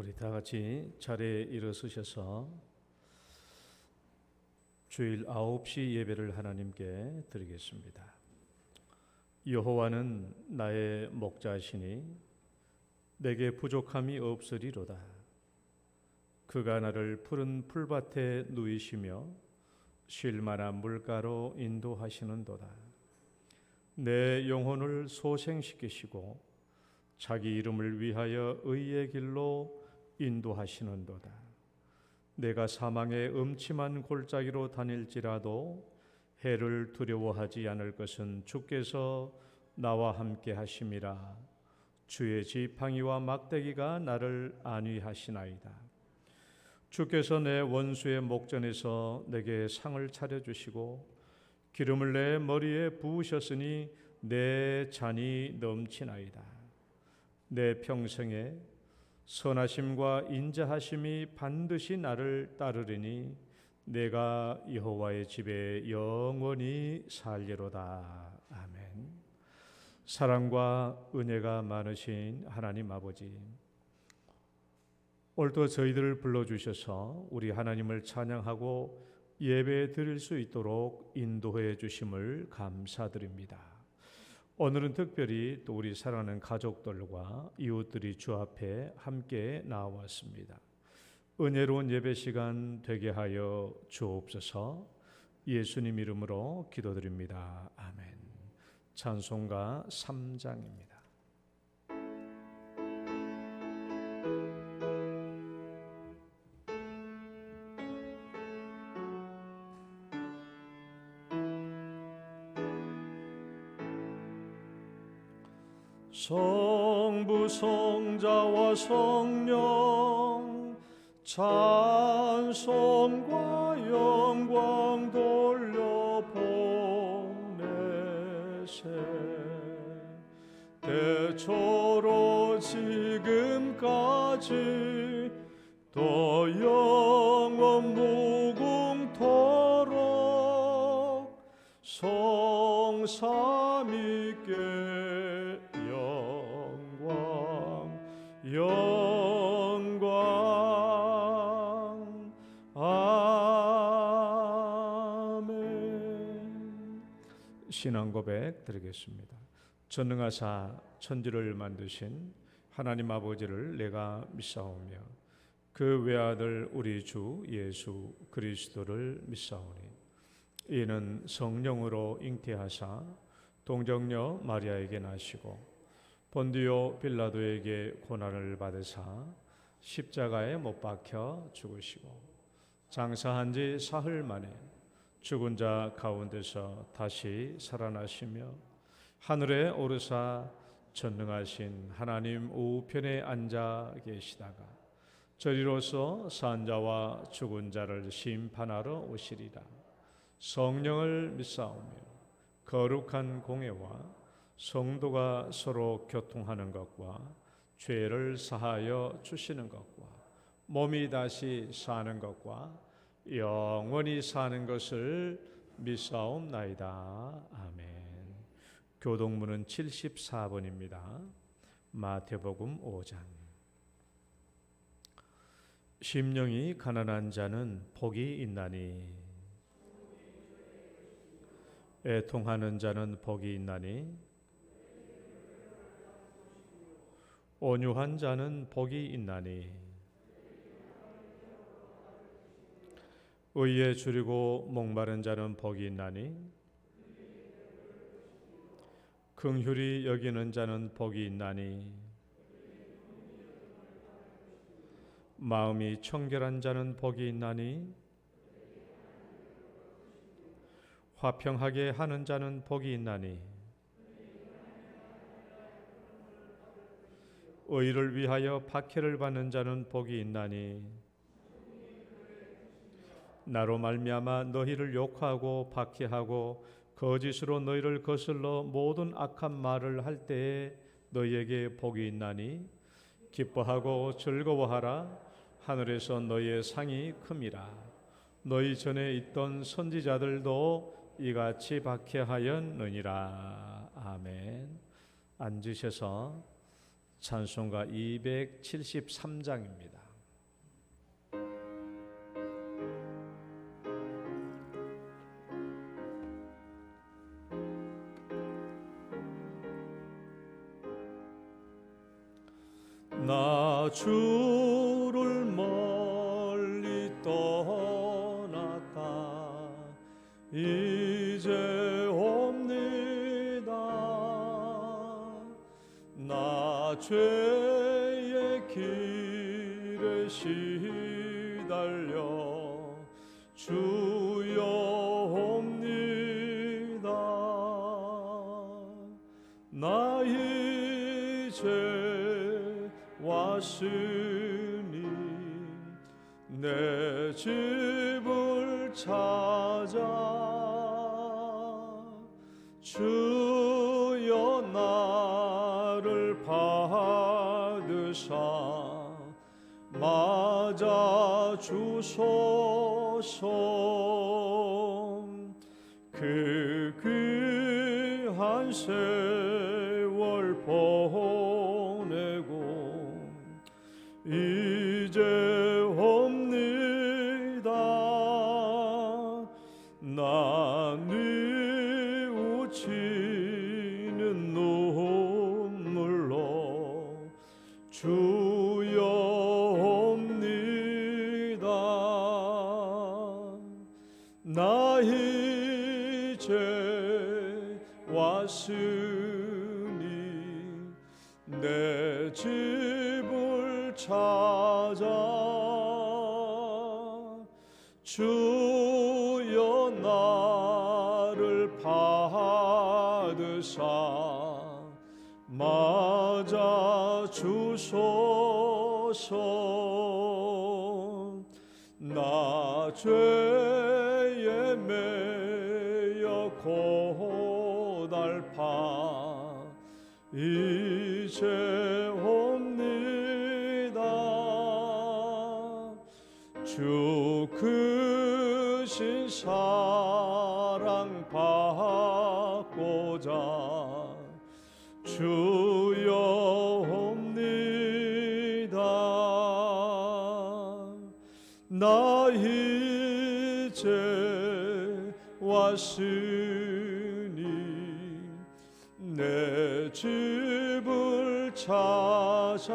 우리 다 같이 자리에 일어서셔서 주일 9시 예배를 하나님께 드리겠습니다. 여호와는 나의 목자시니 내게 부족함이 없으리로다. 그가 나를 푸른 풀밭에 누이시며 쉴 만한 물가로 인도하시는도다. 내 영혼을 소생시키시고 자기 이름을 위하여 의의 길로 인도하시는도다. 내가 사망의 음침한 골짜기로 다닐지라도 해를 두려워하지 않을 것은 주께서 나와 함께 하심이라. 주의 지팡이와 막대기가 나를 안위하시나이다. 주께서 내 원수의 목전에서 내게 상을 차려주시고 기름을 내 머리에 부으셨으니 내 잔이 넘치나이다. 내 평생에 선하심과 인자하심이 반드시 나를 따르리니 내가 여호와의 집에 영원히 살리로다. 아멘. 사랑과 은혜가 많으신 하나님 아버지, 오늘도 저희들을 불러주셔서 우리 하나님을 찬양하고 예배 드릴 수 있도록 인도해 주심을 감사드립니다. 오늘은 특별히 또 우리 사랑하는 가족들과 이웃들이 주 앞에 함께 나왔습니다. 은혜로운 예배 시간 되게 하여 주옵소서. 예수님 이름으로 기도드립니다. 아멘. 찬송가 3장입니다. 성부 성자와 성령 찬송과 영광 돌려 보내세. 대초로 지금까지 또 영원 무궁토록 성삼위께 영광. 아멘. 신앙 고백 드리겠습니다. 전능하사 천지를 만드신 하나님 아버지를 내가 믿사오며 그 외아들 우리 주 예수 그리스도를 믿사오니 이는 성령으로 잉태하사 동정녀 마리아에게 나시고 본디오 빌라도에게 고난을 받으사 십자가에 못 박혀 죽으시고 장사한 지 사흘 만에 죽은 자 가운데서 다시 살아나시며 하늘에 오르사 전능하신 하나님 우편에 앉아 계시다가 저리로서 산 자와 죽은 자를 심판하러 오시리라. 성령을 믿사오며 거룩한 공회와 성도가 서로 교통하는 것과 죄를 사하여 주시는 것과 몸이 다시 사는 것과 영원히 사는 것을 믿사옵나이다. 아멘. 교동문은 74번입니다. 마태복음 5장. 심령이 가난한 자는 복이 있나니 애통하는 자는 복이 있나니 온유한 자는 복이 있나니 의에 줄이고 목마른 자는 복이 있나니 긍휼히 여기는 자는 복이 있나니 마음이 청결한 자는 복이 있나니 화평하게 하는 자는 복이 있나니 의를 위하여 박해를 받는 자는 복이 있나니 나로 말미암아 너희를 욕하고 박해하고 거짓으로 너희를 거슬러 모든 악한 말을 할 때에 너희에게 복이 있나니 기뻐하고 즐거워하라. 하늘에서 너희의 상이 큼이라. 너희 전에 있던 선지자들도 이같이 박해하였느니라. 아멘. 앉으셔서 찬송가 273장입니다. 나 주를 멀리 떠났다 이제 옵니다. 나 죄의 길에 시달려 주여 옵니다. 나 이제 왔으니 내 집을 찾아 주여 나를 받으사 맞아 주소서. 그 귀한 세월 보내고 이제 옵니다. 나 뉘우치는 눈물로 주여 옵니다. 나 이제 왔으니 내 집을 찾아 주여 나를 받으사 맞아 주소서. 나 죄에 매여 고달파 이제 옵니다. 주 크신 사랑 받고자 주여 옵니다. 나 이제 왔으니 내 집을 찾아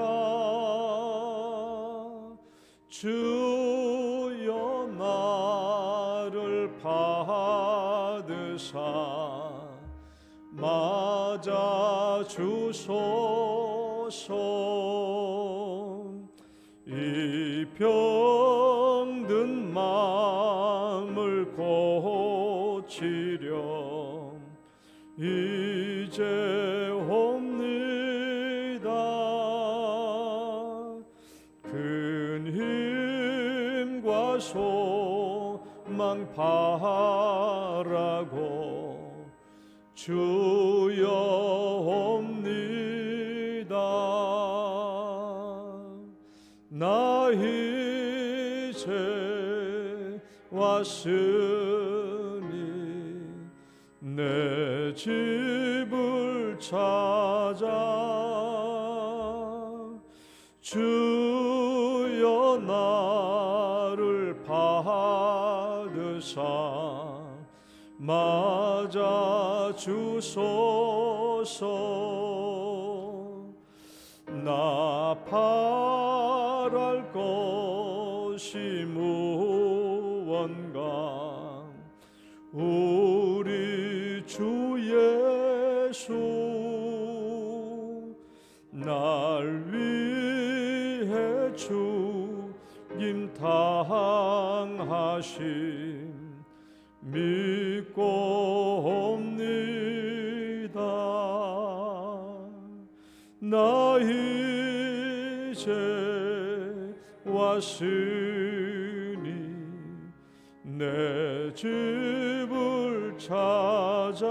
주여 나를 받으사 맞아 주소서. 이 병든 마음을 고치려 이제 옵니다. 큰 힘과 소망 바라고 주여 옵니다. 나 이제 왔으니 내 집을 찾아 주여 나를 받으사 맞아 주소서. 나 바랄 것이 무언가 우리 주 예수 날 위해 죽임 당하심 믿고 옵니다. 나 이제 왔으니 내 집을 찾아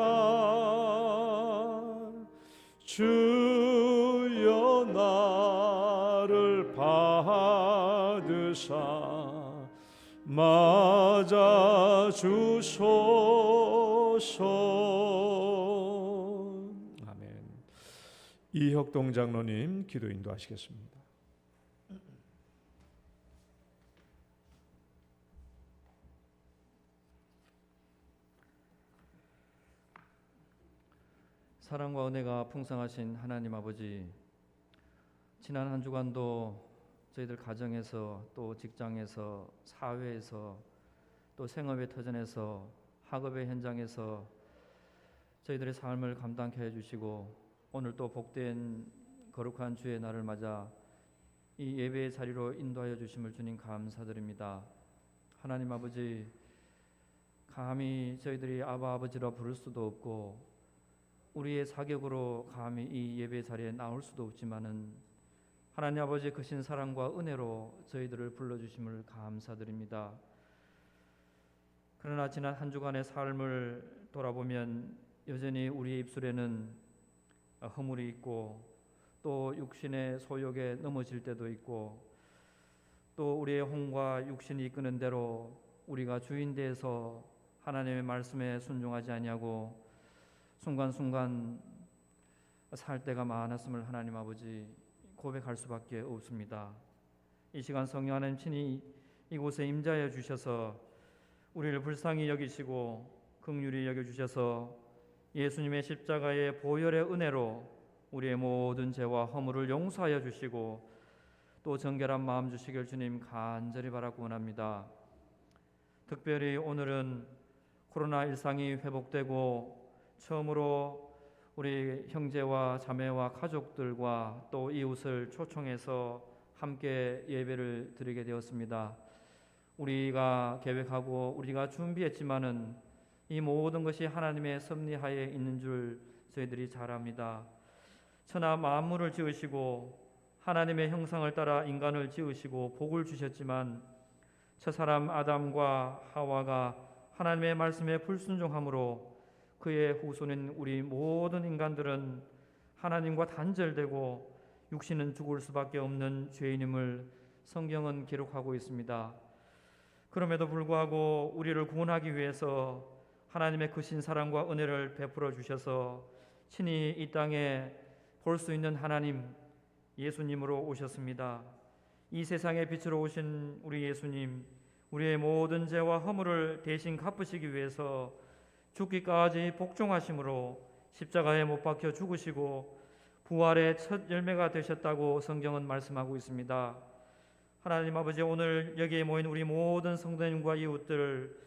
주여 나를 받으사 맞아 주소서. 아멘. 이혁동 장로님 기도 인도하시겠습니다. 사랑과 은혜가 풍성하신 하나님 아버지, 지난 한 주간도 저희들 가정에서 또 직장에서 사회에서 또 생업의 터전에서 학업의 현장에서 저희들의 삶을 감당케 해주시고 오늘 또 복된 거룩한 주의 날을 맞아 이 예배의 자리로 인도하여 주심을 주님 감사드립니다. 하나님 아버지, 감히 저희들이 아바 아버지라 부를 수도 없고 우리의 자격으로 감히 이 예배 자리에 나올 수도 없지만은 하나님 아버지의 크신 사랑과 은혜로 저희들을 불러주심을 감사드립니다. 그러나 지난 한 주간의 삶을 돌아보면 여전히 우리의 입술에는 허물이 있고 또 육신의 소욕에 넘어질 때도 있고 또 우리의 혼과 육신이 이끄는 대로 우리가 주인되어서 하나님의 말씀에 순종하지 아니하고 순간순간 살 때가 많았음을 하나님 아버지 고백할 수밖에 없습니다. 이 시간 성령 하나님 친히 이곳에 임재하여 주셔서 우리를 불쌍히 여기시고 긍휼히 여겨주셔서 예수님의 십자가의 보혈의 은혜로 우리의 모든 죄와 허물을 용서하여 주시고 또 정결한 마음 주시길 주님 간절히 바라고 원합니다. 특별히 오늘은 코로나 일상이 회복되고 처음으로 우리 형제와 자매와 가족들과 또 이웃을 초청해서 함께 예배를 드리게 되었습니다. 우리가 계획하고 우리가 준비했지만은 이 모든 것이 하나님의 섭리하에 있는 줄 저희들이 잘 압니다. 천하 만물을 지으시고 하나님의 형상을 따라 인간을 지으시고 복을 주셨지만 첫사람 아담과 하와가 하나님의 말씀에 불순종함으로 그의 후손인 우리 모든 인간들은 하나님과 단절되고 육신은 죽을 수밖에 없는 죄인임을 성경은 기록하고 있습니다. 그럼에도 불구하고 우리를 구원하기 위해서 하나님의 크신 사랑과 은혜를 베풀어 주셔서 친히 이 땅에 볼 수 있는 하나님 예수님으로 오셨습니다. 이 세상의 빛으로 오신 우리 예수님, 우리의 모든 죄와 허물을 대신 갚으시기 위해서 죽기까지 복종하심으로 십자가에 못 박혀 죽으시고 부활의 첫 열매가 되셨다고 성경은 말씀하고 있습니다. 하나님 아버지, 오늘 여기에 모인 우리 모든 성도님과 이웃들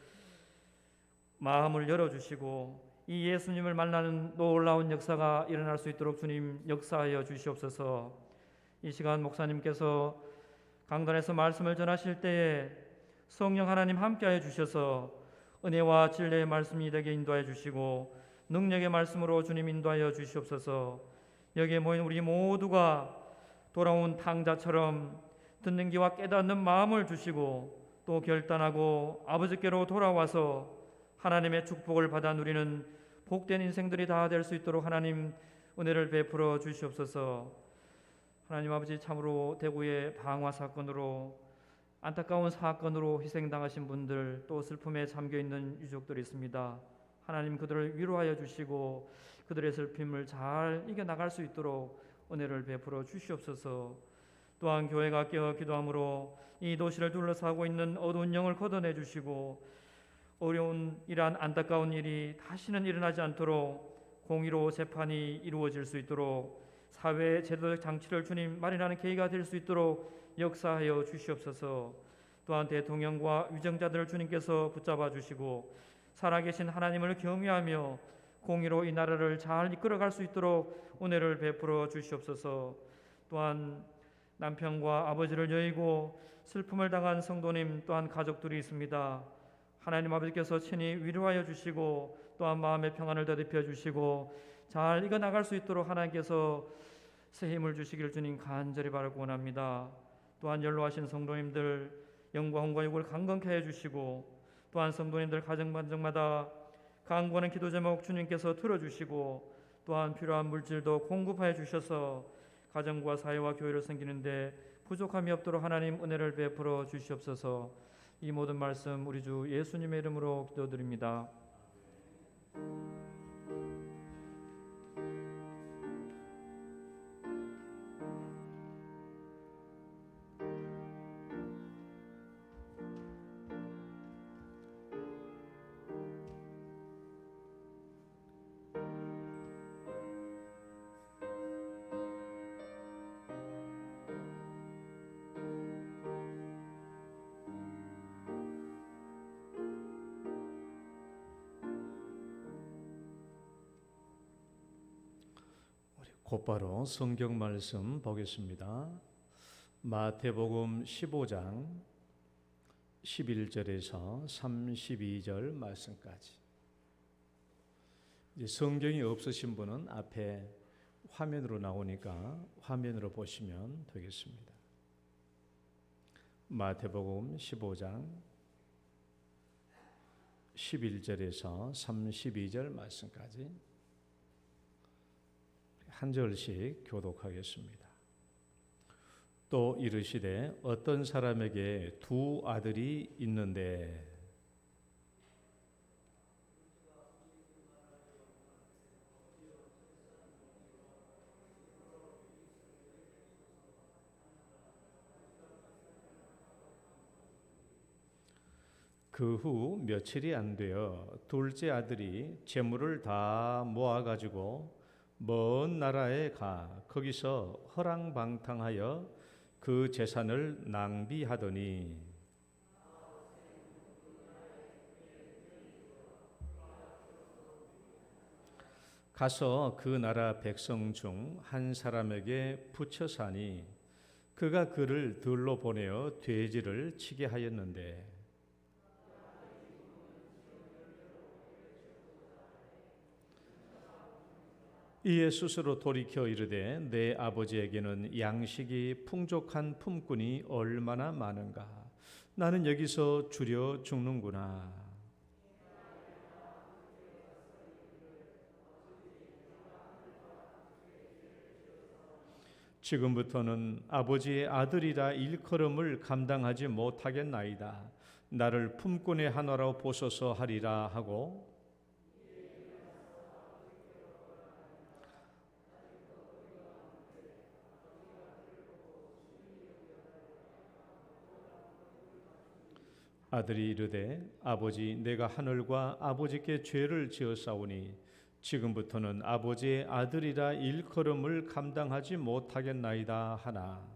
마음을 열어주시고 이 예수님을 만나는 놀라운 역사가 일어날 수 있도록 주님 역사하여 주시옵소서. 이 시간 목사님께서 강단에서 말씀을 전하실 때에 성령 하나님 함께하여 주셔서 은혜와 진리의 말씀이 되게 인도하여 주시고 능력의 말씀으로 주님 인도하여 주시옵소서. 여기에 모인 우리 모두가 돌아온 탕자처럼 듣는 귀와 깨닫는 마음을 주시고 또 결단하고 아버지께로 돌아와서 하나님의 축복을 받아 누리는 복된 인생들이 다 될 수 있도록 하나님 은혜를 베풀어 주시옵소서. 하나님 아버지, 참으로 대구의 방화 사건으로 안타까운 사건으로 희생당하신 분들 또 슬픔에 잠겨있는 유족들이 있습니다. 하나님 그들을 위로하여 주시고 그들의 슬픔을 잘 이겨나갈 수 있도록 은혜를 베풀어 주시옵소서. 또한 교회가 깨어 기도함으로 이 도시를 둘러싸고 있는 어두운 영을 걷어내 주시고 어려운 이러한 안타까운 일이 다시는 일어나지 않도록 공의로 재판이 이루어질 수 있도록 사회 제도적 장치를 주님 마련하는 계기가 될 수 있도록 역사하여 주시옵소서. 또한 대통령과 위정자들을 주님께서 붙잡아 주시고 살아계신 하나님을 경외하며 공의로 이 나라를 잘 이끌어갈 수 있도록 은혜를 베풀어 주시옵소서. 또한 남편과 아버지를 여의고 슬픔을 당한 성도님 또한 가족들이 있습니다. 하나님 아버지께서 친히 위로하여 주시고 또한 마음의 평안을 더럽혀 주시고 잘 이겨나갈 수 있도록 하나님께서 새 힘을 주시기를 주님 간절히 바라고 원합니다. 또한 연로하신 성도님들 영과 혼과 육을 강건케 해주시고 또한 성도님들 가정마다 간구하는 기도 제목 주님께서 들어주시고 또한 필요한 물질도 공급하여 주셔서 가정과 사회와 교회를 섬기는데 부족함이 없도록 하나님 은혜를 베풀어 주시옵소서. 이 모든 말씀 우리 주 예수님의 이름으로 기도드립니다. 곧바로 성경 말씀 보겠습니다. 마태복음 15장 11절에서 32절 말씀까지. 이제 성경이 없으신 분은 앞에 화면으로 나오니까 화면으로 보시면 되겠습니다. 마태복음 15장 11절에서 32절 말씀까지 한 절씩 교독하겠습니다. 또 이르시되 어떤 사람에게 두 아들이 있는데 그 후 며칠이 안 되어 둘째 아들이 재물을 다 모아 가지고 먼 나라에 가 거기서 허랑방탕하여 그 재산을 낭비하더니 가서 그 나라 백성 중 한 사람에게 붙여 사니 그가 그를 들로 보내어 돼지를 치게 하였는데 이에 스스로 돌이켜 이르되 내 아버지에게는 양식이 풍족한 품꾼이 얼마나 많은가. 나는 여기서 주려 죽는구나. 지금부터는 아버지의 아들이라 일컬음을 감당하지 못하겠나이다. 나를 품꾼의 하나로 보소서 하리라 하고 아들이 이르되 아버지 내가 하늘과 아버지께 죄를 지었사오니 지금부터는 아버지의 아들이라 일컬음을 감당하지 못하겠나이다 하나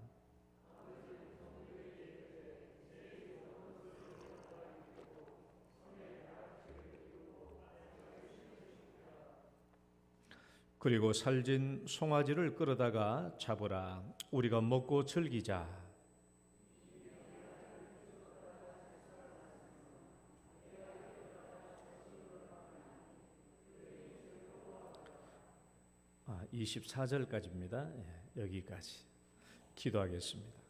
그리고 살진 송아지를 끌어다가 잡으라 우리가 먹고 즐기자 24절까지입니다. 여기까지 기도하겠습니다.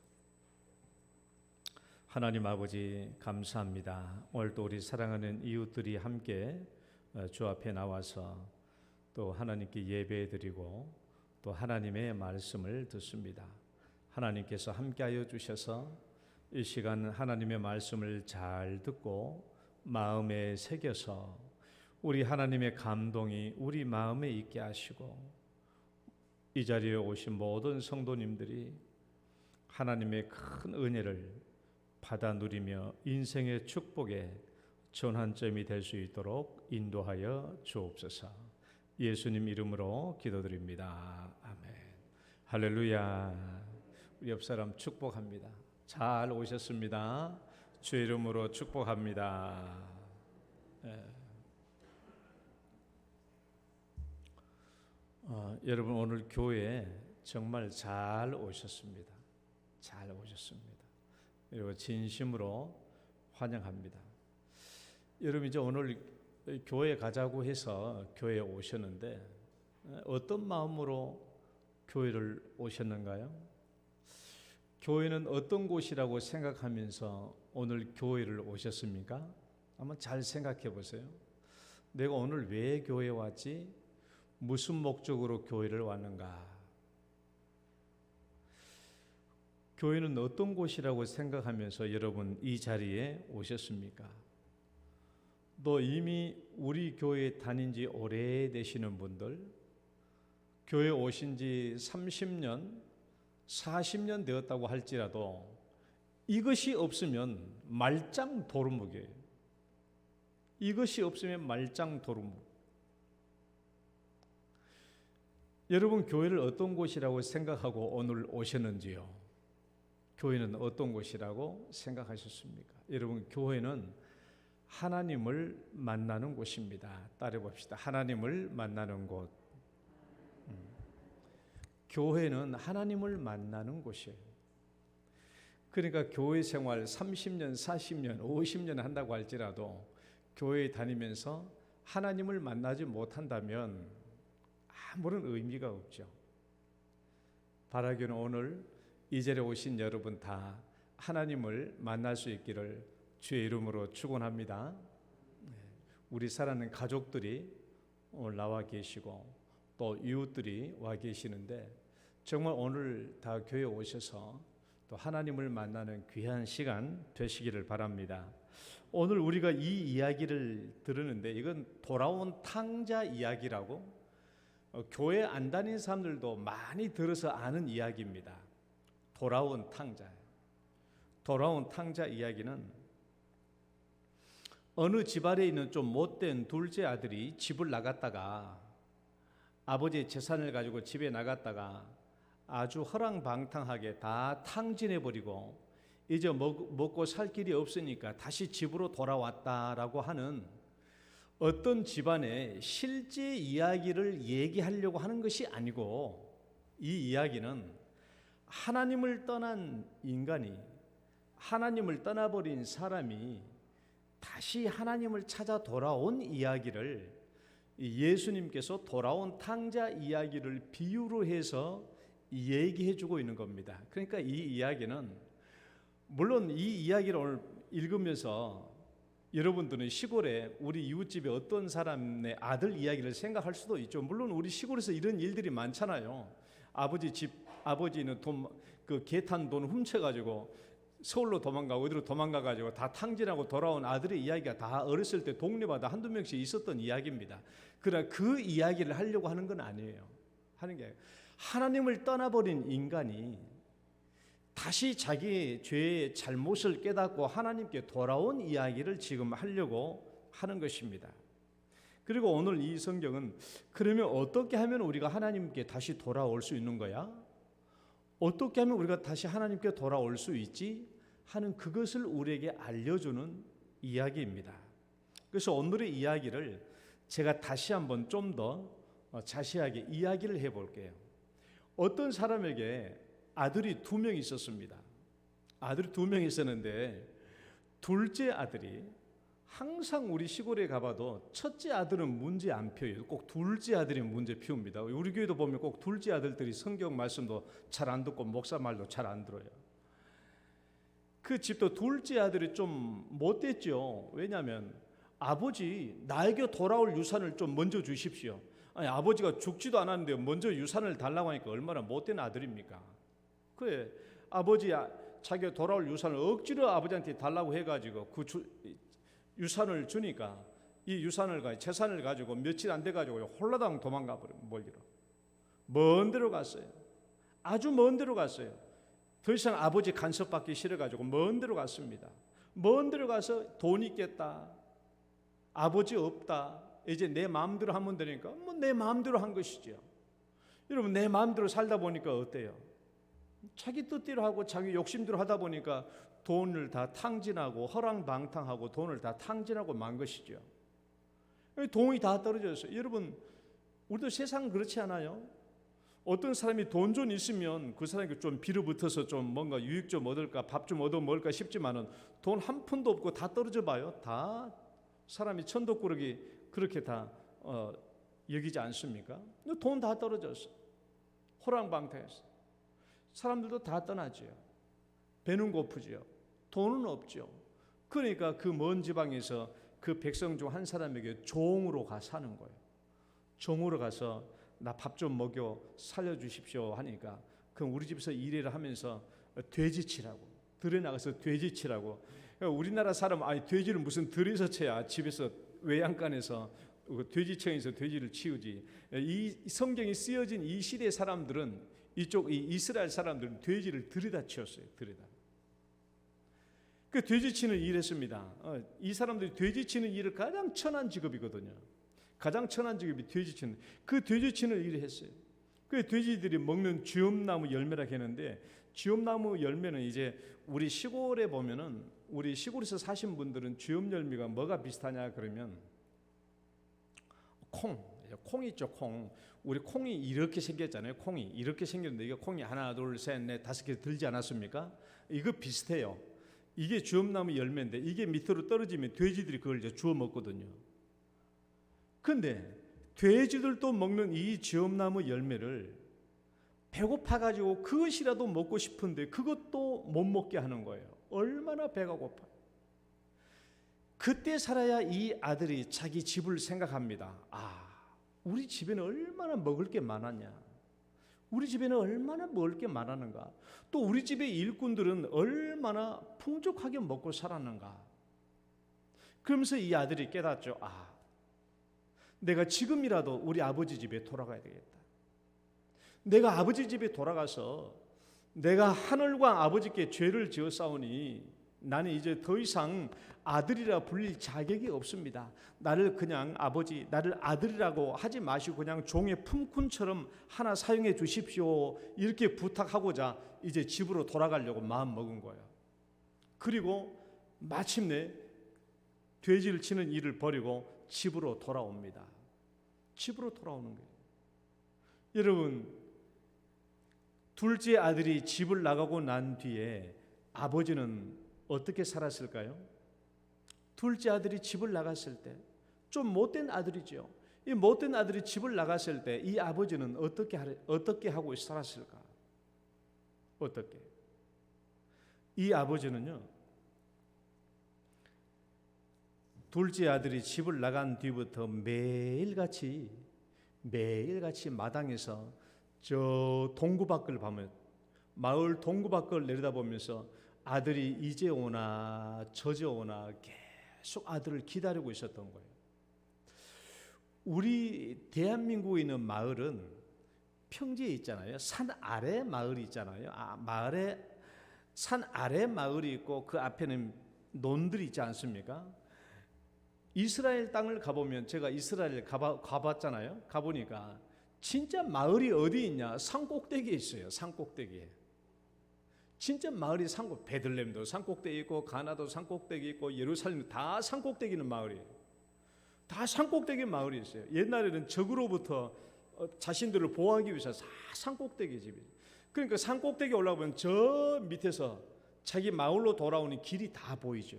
하나님 아버지 감사합니다. 오늘도 우리 사랑하는 이웃들이 함께 주 앞에 나와서 또 하나님께 예배드리고 또 하나님의 말씀을 듣습니다. 하나님께서 함께하여 주셔서 이 시간 하나님의 말씀을 잘 듣고 마음에 새겨서 우리 하나님의 감동이 우리 마음에 있게 하시고 이 자리에 오신 모든 성도님들이 하나님의 큰 은혜를 받아 누리며 인생의 축복의 전환점이 될 수 있도록 인도하여 주옵소서. 예수님 이름으로 기도드립니다. 아멘. 할렐루야. 우리 옆 사람 축복합니다. 잘 오셨습니다. 주 이름으로 축복합니다. 여러분 오늘 교회에 정말 잘 오셨습니다. 잘 오셨습니다. 그리고 진심으로 환영합니다. 여러분 이제 오늘 교회 가자고 해서 교회에 오셨는데 어떤 마음으로 교회를 오셨는가요? 교회는 어떤 곳이라고 생각하면서 오늘 교회를 오셨습니까? 한번 잘 생각해 보세요. 내가 오늘 왜 교회에 왔지? 무슨 목적으로 교회를 왔는가? 교회는 어떤 곳이라고 생각하면서 여러분 이 자리에 오셨습니까? 또 이미 우리 교회에 다닌 지 오래되시는 분들, 교회 오신 지 30년, 40년 되었다고 할지라도 이것이 없으면 말짱 도루묵이에요. 이것이 없으면 말짱 도루묵. 여러분 교회를 어떤 곳이라고 생각하고 오늘 오셨는지요? 교회는 어떤 곳이라고 생각하셨습니까? 여러분 교회는 하나님을 만나는 곳입니다. 따라해 봅시다. 하나님을 만나는 곳. 교회는 하나님을 만나는 곳이에요. 그러니까 교회 생활 30년, 40년, 50년 한다고 할지라도 교회에 다니면서 하나님을 만나지 못한다면 아무런 의미가 없죠. 바라기는 오늘 이 자리에 오신 여러분 다 하나님을 만날 수 있기를 주의 이름으로 축원합니다. 우리 사랑하는 가족들이 오늘 나와 계시고 또 이웃들이 와 계시는데 정말 오늘 다 교회에 오셔서 또 하나님을 만나는 귀한 시간 되시기를 바랍니다. 오늘 우리가 이 이야기를 들으는데 이건 돌아온 탕자 이야기라고 교회 안 다니는 사람들도 많이 들어서 아는 이야기입니다. 돌아온 탕자. 돌아온 탕자 이야기는 어느 집안에 있는 좀 못된 둘째 아들이 집을 나갔다가 아버지의 재산을 가지고 집에 나갔다가 아주 허랑방탕하게 다 탕진해버리고 이제 먹고 살 길이 없으니까 다시 집으로 돌아왔다라고 하는 어떤 집안의 실제 이야기를 얘기하려고 하는 것이 아니고 이 이야기는 하나님을 떠난 인간이 하나님을 떠나버린 사람이 다시 하나님을 찾아 돌아온 이야기를 예수님께서 돌아온 탕자 이야기를 비유로 해서 얘기해 주고 있는 겁니다. 그러니까 이 이야기는 물론 이 이야기를 오늘 읽으면서 여러분들은 시골에 우리 이웃집에 어떤 사람의 아들 이야기를 생각할 수도 있죠. 물론 우리 시골에서 이런 일들이 많잖아요. 아버지는 그 개탄 돈 훔쳐가지고 서울로 도망가고 어디로 도망가가지고 다 탕진하고 돌아온 아들의 이야기가 다 어렸을 때 동네마다 한두 명씩 있었던 이야기입니다. 그러나 그 이야기를 하려고 하는 건 아니에요. 하는 게 하나님을 떠나버린 인간이 다시 자기의 죄의 잘못을 깨닫고 하나님께 돌아온 이야기를 지금 하려고 하는 것입니다. 그리고 오늘 이 성경은 그러면 어떻게 하면 우리가 하나님께 다시 돌아올 수 있는 거야? 어떻게 하면 우리가 다시 하나님께 돌아올 수 있지? 하는 그것을 우리에게 알려주는 이야기입니다. 그래서 오늘의 이야기를 제가 다시 한번 좀 더 자세하게 이야기를 해볼게요. 어떤 사람에게 아들이 2명 있었습니다. 아들이 2명 있었는데 둘째 아들이 항상 우리 시골에 가봐도 첫째 아들은 문제 안 펴요. 꼭 둘째 아들이 문제 피웁니다. 우리 교회도 보면 꼭 둘째 아들들이 성경 말씀도 잘 안 듣고 목사 말도 잘 안 들어요. 그 집도 둘째 아들이 좀 못됐죠. 왜냐하면 아버지 나에게 돌아올 유산을 좀 먼저 주십시오. 아니 아버지가 죽지도 않았는데 먼저 유산을 달라고 하니까 얼마나 못된 아들입니까? 그래 아버지 자기가 돌아올 유산을 억지로 아버지한테 달라고 해가지고 그 유산을 주니까 이 유산을 재산을 가지고 며칠 안 돼가지고 홀라당 도망가 버려. 멀리로 먼 데로 갔어요. 아주 먼 데로 갔어요. 더 이상 아버지 간섭받기 싫어가지고 먼 데로 갔습니다. 먼 데로 가서 돈 있겠다, 아버지 없다, 이제 내 마음대로 하면 되니까 뭐 내 마음대로 한 것이죠. 여러분 내 마음대로 살다 보니까 어때요? 자기 뜻대로 하고 자기 욕심대로 하다 보니까 돈을 다 탕진하고 허랑방탕하고 돈을 다 탕진하고 만 것이죠. 돈이 다 떨어졌어요. 여러분 우리도 세상 그렇지 않아요? 어떤 사람이 돈 좀 있으면 그 사람이 좀 빌어붙어서 좀 뭔가 유익 좀 얻을까 밥 좀 얻어 먹을까 싶지만은 돈 한 푼도 없고 다 떨어져 봐요. 다 사람이 천덕꾸러기 그렇게 다 여기지 않습니까? 돈 다 떨어졌어. 호랑방탕했어. 사람들도 다 떠나죠. 배는 고프죠. 돈은 없죠. 그러니까 그 먼 지방에서 그 백성 중 한 사람에게 종으로 가 사는 거예요. 종으로 가서 나 밥 좀 먹여 살려주십시오 하니까 그럼 우리 집에서 일을 하면서 돼지 치라고, 들에 나가서 돼지 치라고. 그러니까 우리나라 사람 아니 돼지를 무슨 들에서 쳐야 집에서 외양간에서 돼지청에서 돼지를 치우지. 이 성경이 쓰여진 이 시대 사람들은 이쪽 이 이스라엘 사람들은 돼지를 들에다 치웠어요. 들에다. 그 돼지 치는 일을 했습니다. 이 사람들이 돼지 치는 일을 가장 천한 직업이거든요. 가장 천한 직업이 돼지 치는. 그 돼지 치는 일을 했어요. 그 돼지들이 먹는 쥐엄나무 열매라고 했는데 쥐엄나무 열매는 이제 우리 시골에 보면은 우리 시골에서 사신 분들은 쥐엄 열매가 뭐가 비슷하냐 그러면 콩, 콩 있죠, 콩. 우리 콩이 이렇게 생겼잖아요. 콩이 이렇게 생겼는데 이게 콩이 하나, 둘, 셋, 넷, 다섯 개 들지 않았습니까? 이거 비슷해요. 이게 주엄나무 열매인데 이게 밑으로 떨어지면 돼지들이 그걸 이제 주워 먹거든요. 근데 돼지들도 먹는 이 주엄나무 열매를 배고파가지고 그것이라도 먹고 싶은데 그것도 못 먹게 하는 거예요. 얼마나 배가 고파요. 그때 살아야 이 아들이 자기 집을 생각합니다. 우리 집에는 얼마나 먹을 게 많았냐. 우리 집에는 얼마나 먹을 게 많았는가. 또 우리 집의 일꾼들은 얼마나 풍족하게 먹고 살았는가. 그러면서 이 아들이 깨닫죠. 내가 지금이라도 우리 아버지 집에 돌아가야 되겠다. 내가 아버지 집에 돌아가서 내가 하늘과 아버지께 죄를 지어 싸우니 나는 이제 더 이상 아들이라 불릴 자격이 없습니다. 나를 그냥 아버지, 나를 아들이라고 하지 마시고 그냥 종의 품꾼처럼 하나 사용해 주십시오. 이렇게 부탁하고자 이제 집으로 돌아가려고 마음 먹은 거예요. 그리고 마침내 돼지를 치는 일을 버리고 집으로 돌아옵니다. 집으로 돌아오는 거예요. 여러분, 둘째 아들이 집을 나가고 난 뒤에 아버지는 어떻게 살았을까요? 둘째 아들이 집을 나갔을 때 좀 못된 아들이죠. 이 못된 아들이 집을 나갔을 때 이 아버지는 어떻게 하고 살았을까? 어떻게? 이 아버지는요, 둘째 아들이 집을 나간 뒤부터 매일같이 마당에서 저 동구 밖을 보면 마을 동구 밖을 내려다보면서 아들이 이제 오나 저제 오나 계속 아들을 기다리고 있었던 거예요. 우리 대한민국에 있는 마을은 평지에 있잖아요. 산 아래 마을이 있잖아요. 마을에 산 아래 마을이 있고 그 앞에는 논들이 있지 않습니까? 이스라엘 땅을 가보면 제가 이스라엘 가봤잖아요. 가보니까 진짜 마을이 어디 있냐? 산꼭대기에 있어요. 산꼭대기에. 진짜 마을이 베들레헴도 산꼭대기 있고 가나도 산꼭대기 있고 예루살렘 다 산꼭대기 있는 마을이에요. 다 산꼭대기 마을이 있어요. 옛날에는 적으로부터 자신들을 보호하기 위해서 다 산꼭대기 집이에요. 그러니까 산꼭대기 올라가면 저 밑에서 자기 마을로 돌아오는 길이 다 보이죠.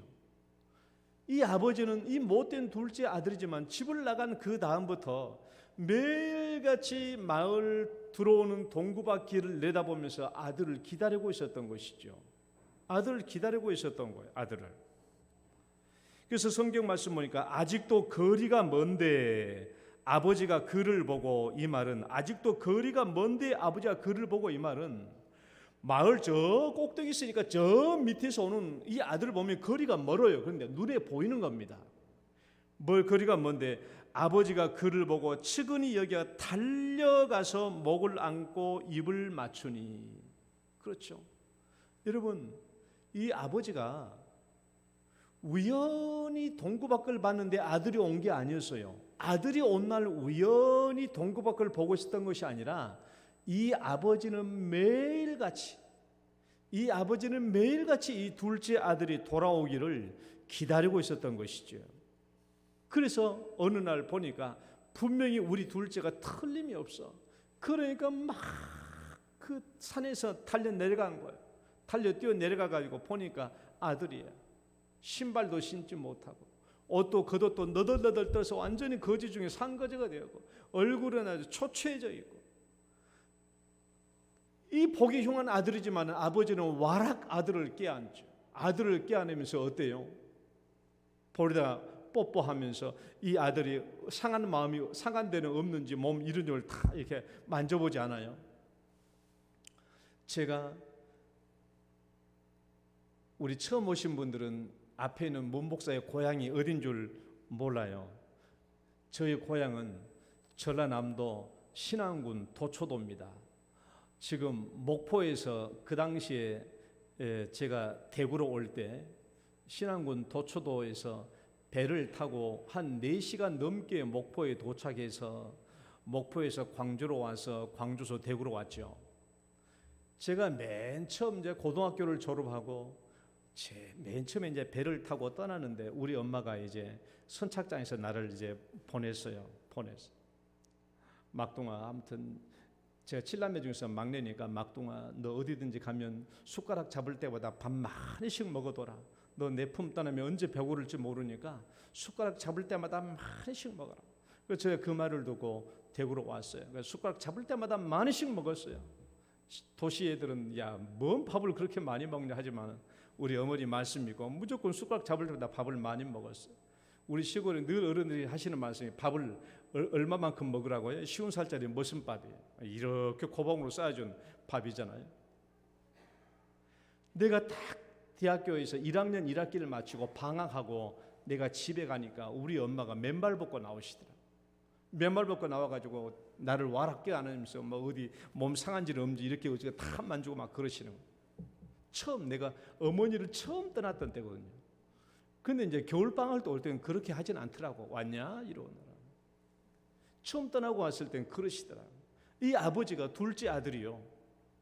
이 아버지는 이 못된 둘째 아들이지만 집을 나간 그 다음부터 매일같이 마을 들어오는 동구밭길을 내다보면서 아들을 기다리고 있었던 것이죠. 아들을 기다리고 있었던 거예요. 아들을. 그래서 성경 말씀 보니까 아직도 거리가 먼데 아버지가 그를 보고, 이 말은 아직도 거리가 먼데 아버지가 그를 보고, 이 말은 마을 저 꼭대기 있으니까 저 밑에서 오는 이 아들을 보면 거리가 멀어요. 그런데 눈에 보이는 겁니다. 뭘 거리가 먼데 아버지가 그를 보고 측은히 여겨 달려가서 목을 안고 입을 맞추니. 그렇죠. 여러분, 이 아버지가 우연히 동구밖을 봤는데 아들이 온 게 아니었어요. 아들이 온 날 우연히 동구밖을 보고 있었던 것이 아니라 이 아버지는 매일같이 이 둘째 아들이 돌아오기를 기다리고 있었던 것이죠. 그래서 어느 날 보니까 분명히 우리 둘째가 틀림이 없어. 그러니까 막 그 산에서 달려 내려간 거예요. 달려 뛰어 내려가 가지고 보니까 아들이야. 신발도 신지 못하고 옷도 겉옷도 너덜너덜 떠서 완전히 거지 중에 산거지가 되었고 얼굴은 아주 초췌해져 있고, 이 보기 흉한 아들이지만 아버지는 와락 아들을 껴안죠. 아들을 껴안으면서 어때요? 보리다 뽀뽀하면서 이 아들이 상한 마음이 상한 데는 없는지 몸 이런 걸 다 이렇게 만져보지 않아요? 제가 우리 처음 오신 분들은 앞에 있는 문 목사의 고향이 어딘 줄 몰라요. 저희 고향은 전라남도 신안군 도초도입니다. 지금 목포에서 그 당시에 제가 대구로 올 때 신안군 도초도에서 배를 타고 한 4시간 넘게 목포에 도착해서 목포에서 광주로 와서 광주에서 대구로 왔죠. 제가 맨 처음 이제 고등학교를 졸업하고 맨 처음에 이제 배를 타고 떠나는데 우리 엄마가 이제 선착장에서 나를 이제 보냈어요. 막둥아, 아무튼 제가 7남매 중에서 막내니까 막둥아, 너 어디든지 가면 숟가락 잡을 때보다 밥 많이씩 먹어둬라. 너 내 품 떠나면 언제 배고를지 모르니까 숟가락 잡을 때마다 많이씩 먹어라. 그래서 제가 그 말을 듣고 대구로 왔어요. 그래서 숟가락 잡을 때마다 많이씩 먹었어요. 도시 애들은 야, 뭔 밥을 그렇게 많이 먹냐 하지만 우리 어머니 말씀 믿고 무조건 숟가락 잡을 때마다 밥을 많이 먹었어요. 우리 시골에 늘 어른들이 하시는 말씀이 밥을 얼마만큼 먹으라고요? 50살짜리 무슨 밥이에요? 이렇게 고봉으로 쌓아준 밥이잖아요. 내가 딱 대학교에서 1학년 1학기를 마치고 방학하고 내가 집에 가니까 우리 엄마가 맨발 벗고 나오시더라. 맨발 벗고 나와가지고 나를 와락게 안으면서 뭐 어디 몸 상한지는 없는지 이렇게 어지가 다 만지고 막 그러시는 거예요. 처음 내가 어머니를 처음 떠났던 때거든요. 근데 이제 겨울방학 때 올 때는 그렇게 하진 않더라고. 왔냐? 이러느라. 처음 떠나고 왔을 땐 그러시더라. 이 아버지가 둘째 아들이요.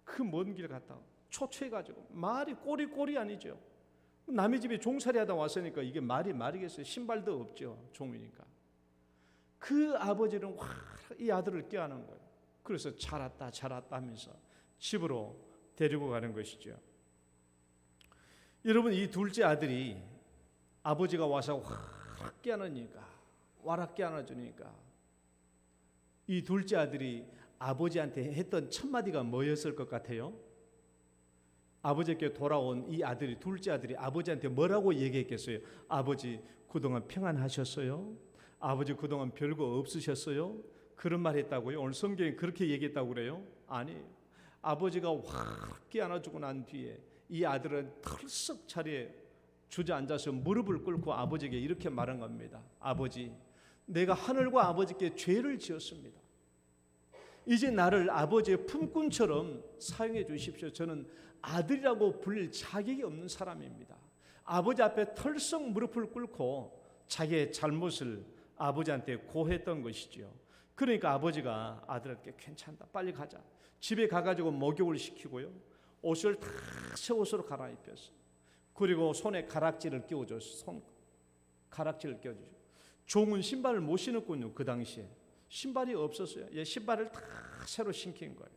그 먼 길 갔다 초췌해가지고 말이 꼬리 아니죠. 남의 집에 종살이 하다 왔으니까 이게 말이겠어요. 신발도 없죠. 종이니까. 그 아버지는 이 아들을 껴안은 거예요. 그래서 잘왔다 하면서 집으로 데리고 가는 것이죠. 여러분, 이 둘째 아들이 아버지가 와서 확 껴안으니까 와락 껴안아주니까 이 둘째 아들이 아버지한테 했던 첫 마디가 뭐였을 것 같아요? 아버지께 돌아온 이 아들이 둘째 아들이 아버지한테 뭐라고 얘기했겠어요? 아버지 그동안 평안하셨어요? 아버지 그동안 별거 없으셨어요? 그런 말 했다고요? 오늘 성경에 그렇게 얘기했다고 그래요? 아니, 아버지가 확 끼안아주고 난 뒤에 이 아들은 털썩 자리에 주저앉아서 무릎을 꿇고 아버지에게 이렇게 말한 겁니다. 아버지, 내가 하늘과 아버지께 죄를 지었습니다. 이제 나를 아버지의 품꾼처럼 사용해 주십시오. 저는 아들이라고 불릴 자격이 없는 사람입니다. 아버지 앞에 털썩 무릎을 꿇고 자기의 잘못을 아버지한테 고했던 것이죠. 그러니까 아버지가 아들에게 괜찮다, 빨리 가자. 집에 가가지고 목욕을 시키고요, 옷을 다 새 옷으로 갈아입혔어요. 그리고 손에 가락지를 끼워줬어요. 가락지를 끼워주죠. 종은 신발을 못 신었군요. 그 당시에 신발이 없었어요. 신발을 다 새로 신긴 거예요.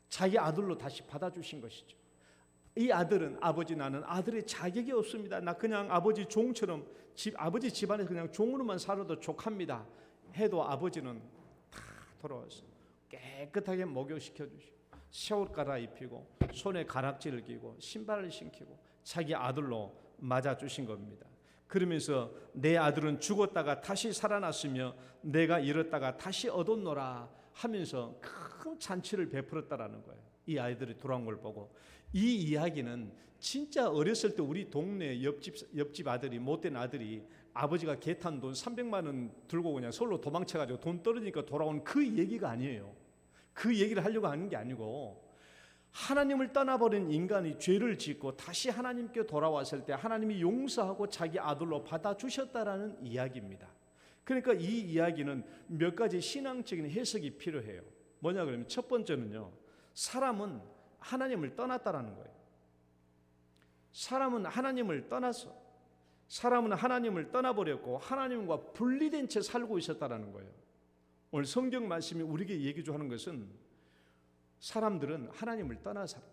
자기 아들로 다시 받아주신 것이죠. 이 아들은 아버지, 나는 아들의 자격이 없습니다. 나 그냥 아버지 종처럼 아버지 집안에서 그냥 종으로만 살아도 족합니다. 해도 아버지는 다 돌아와서 깨끗하게 목욕시켜 주시고 새 옷 갈아입히고 손에 가락지를 끼고 신발을 신기고 자기 아들로 맞아주신 겁니다. 그러면서 내 아들은 죽었다가 다시 살아났으며 내가 잃었다가 다시 얻었노라 하면서 큰 잔치를 베풀었다라는 거예요. 이 아이들이 돌아온 걸 보고. 이 이야기는 진짜 어렸을 때 우리 동네 옆집 아들이, 못된 아들이 아버지가 개탄 돈 300만 원 들고 그냥 서울로 도망쳐가지고 돈 떨어지니까 돌아온 그 얘기가 아니에요. 그 얘기를 하려고 하는 게 아니고, 하나님을 떠나버린 인간이 죄를 짓고 다시 하나님께 돌아왔을 때 하나님이 용서하고 자기 아들로 받아주셨다라는 이야기입니다. 그러니까 이 이야기는 몇 가지 신앙적인 해석이 필요해요. 뭐냐 그러면 첫 번째는요, 사람은 하나님을 떠났다라는 거예요. 사람은 하나님을 떠나버렸고 하나님과 분리된 채 살고 있었다라는 거예요. 오늘 성경 말씀이 우리에게 얘기 하는 것은 사람들은 하나님을 떠나 살았다.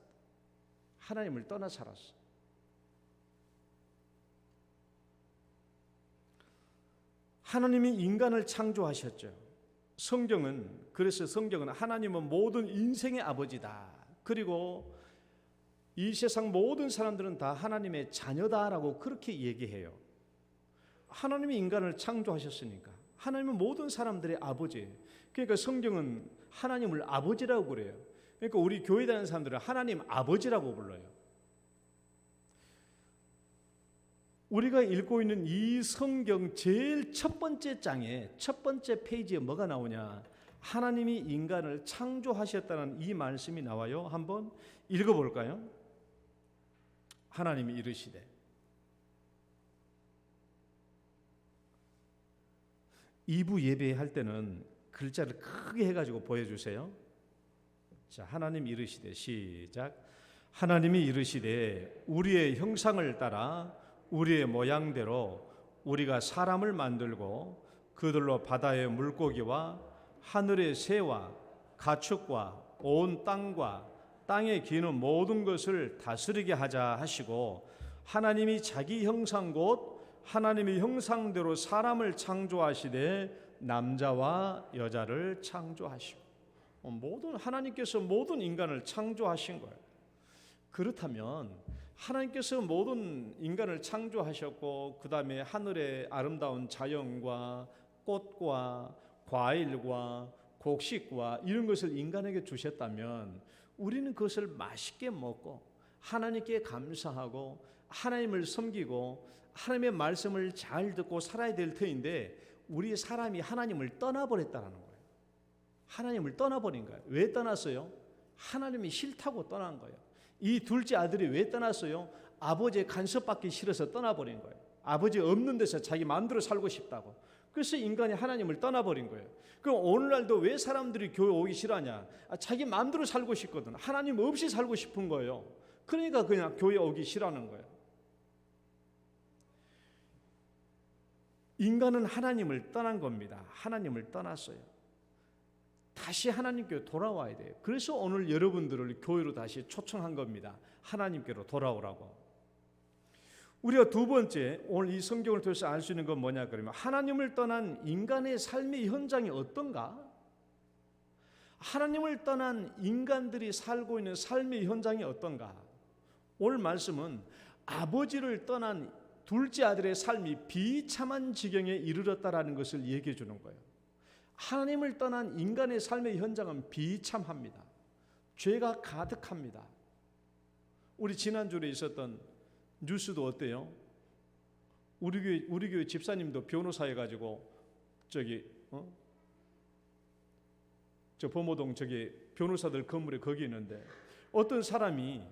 하나님을 떠나 살았어. 하나님이 인간을 창조하셨죠. 그래서 성경은 하나님은 모든 인생의 아버지다. 그리고 이 세상 모든 사람들은 다 하나님의 자녀다라고 그렇게 얘기해요. 하나님이 인간을 창조하셨으니까 하나님은 모든 사람들의 아버지예요. 그러니까 성경은 하나님을 아버지라고 그래요. 그러니까 우리 교회 다니는 사람들은 하나님 아버지라고 불러요. 우리가 읽고 있는 이 성경 제일 첫 번째 장에 첫 번째 페이지에 뭐가 나오냐? 하나님이 인간을 창조하셨다는 이 말씀이 나와요. 한번 읽어볼까요? 하나님이 이르시되. 이부 예배할 때는 글자를 크게 해가지고 보여주세요. 자, 하나님 이르시되, 시작. 하나님이 이르시되 우리의 형상을 따라 우리의 모양대로 우리가 사람을 만들고 그들로 바다의 물고기와 하늘의 새와 가축과 온 땅과 땅에 기는 모든 것을 다스리게 하자 하시고, 하나님이 자기 형상 곧 하나님의 형상대로 사람을 창조하시되 남자와 여자를 창조하시고, 하나님께서 모든 인간을 창조하신 거예요. 그렇다면 하나님께서 모든 인간을 창조하셨고, 그 다음에 하늘의 아름다운 자연과 꽃과 과일과 곡식과 이런 것을 인간에게 주셨다면, 우리는 그것을 맛있게 먹고 하나님께 감사하고 하나님을 섬기고 하나님의 말씀을 잘 듣고 살아야 될 터인데, 우리 사람이 하나님을 떠나버렸다는 거예요. 하나님을 떠나버린 거예요. 왜 떠났어요? 하나님이 싫다고 떠난 거예요. 이 둘째 아들이 왜 떠났어요? 아버지의 간섭받기 싫어서 떠나버린 거예요. 아버지 없는 데서 자기 마음대로 살고 싶다고. 그래서 인간이 하나님을 떠나버린 거예요. 그럼 오늘날도 왜 사람들이 교회 오기 싫어하냐? 자기 마음대로 살고 싶거든. 하나님 없이 살고 싶은 거예요. 그러니까 그냥 교회 오기 싫어하는 거예요. 인간은 하나님을 떠난 겁니다. 하나님을 떠났어요. 다시 하나님께로 돌아와야 돼요. 그래서 오늘 여러분들을 교회로 다시 초청한 겁니다. 하나님께로 돌아오라고. 우리가 두 번째, 오늘 이 성경을 통해서 알 수 있는 건 뭐냐 그러면, 하나님을 떠난 인간의 삶의 현장이 어떤가? 하나님을 떠난 인간들이 살고 있는 삶의 현장이 어떤가? 오늘 말씀은 아버지를 떠난 둘째 아들의 삶이 비참한 지경에 이르렀다라는 것을 얘기해 주는 거예요. 하나님을 떠난 인간의 삶의 현장은 비참합니다. 죄가 가득합니다. 우리 지난주에 있었던 뉴스도 어때요? 우리 교회 집사님도 변호사 해가지고 저 범호동 변호사들 건물에 거기 있는데, 어떤 사람이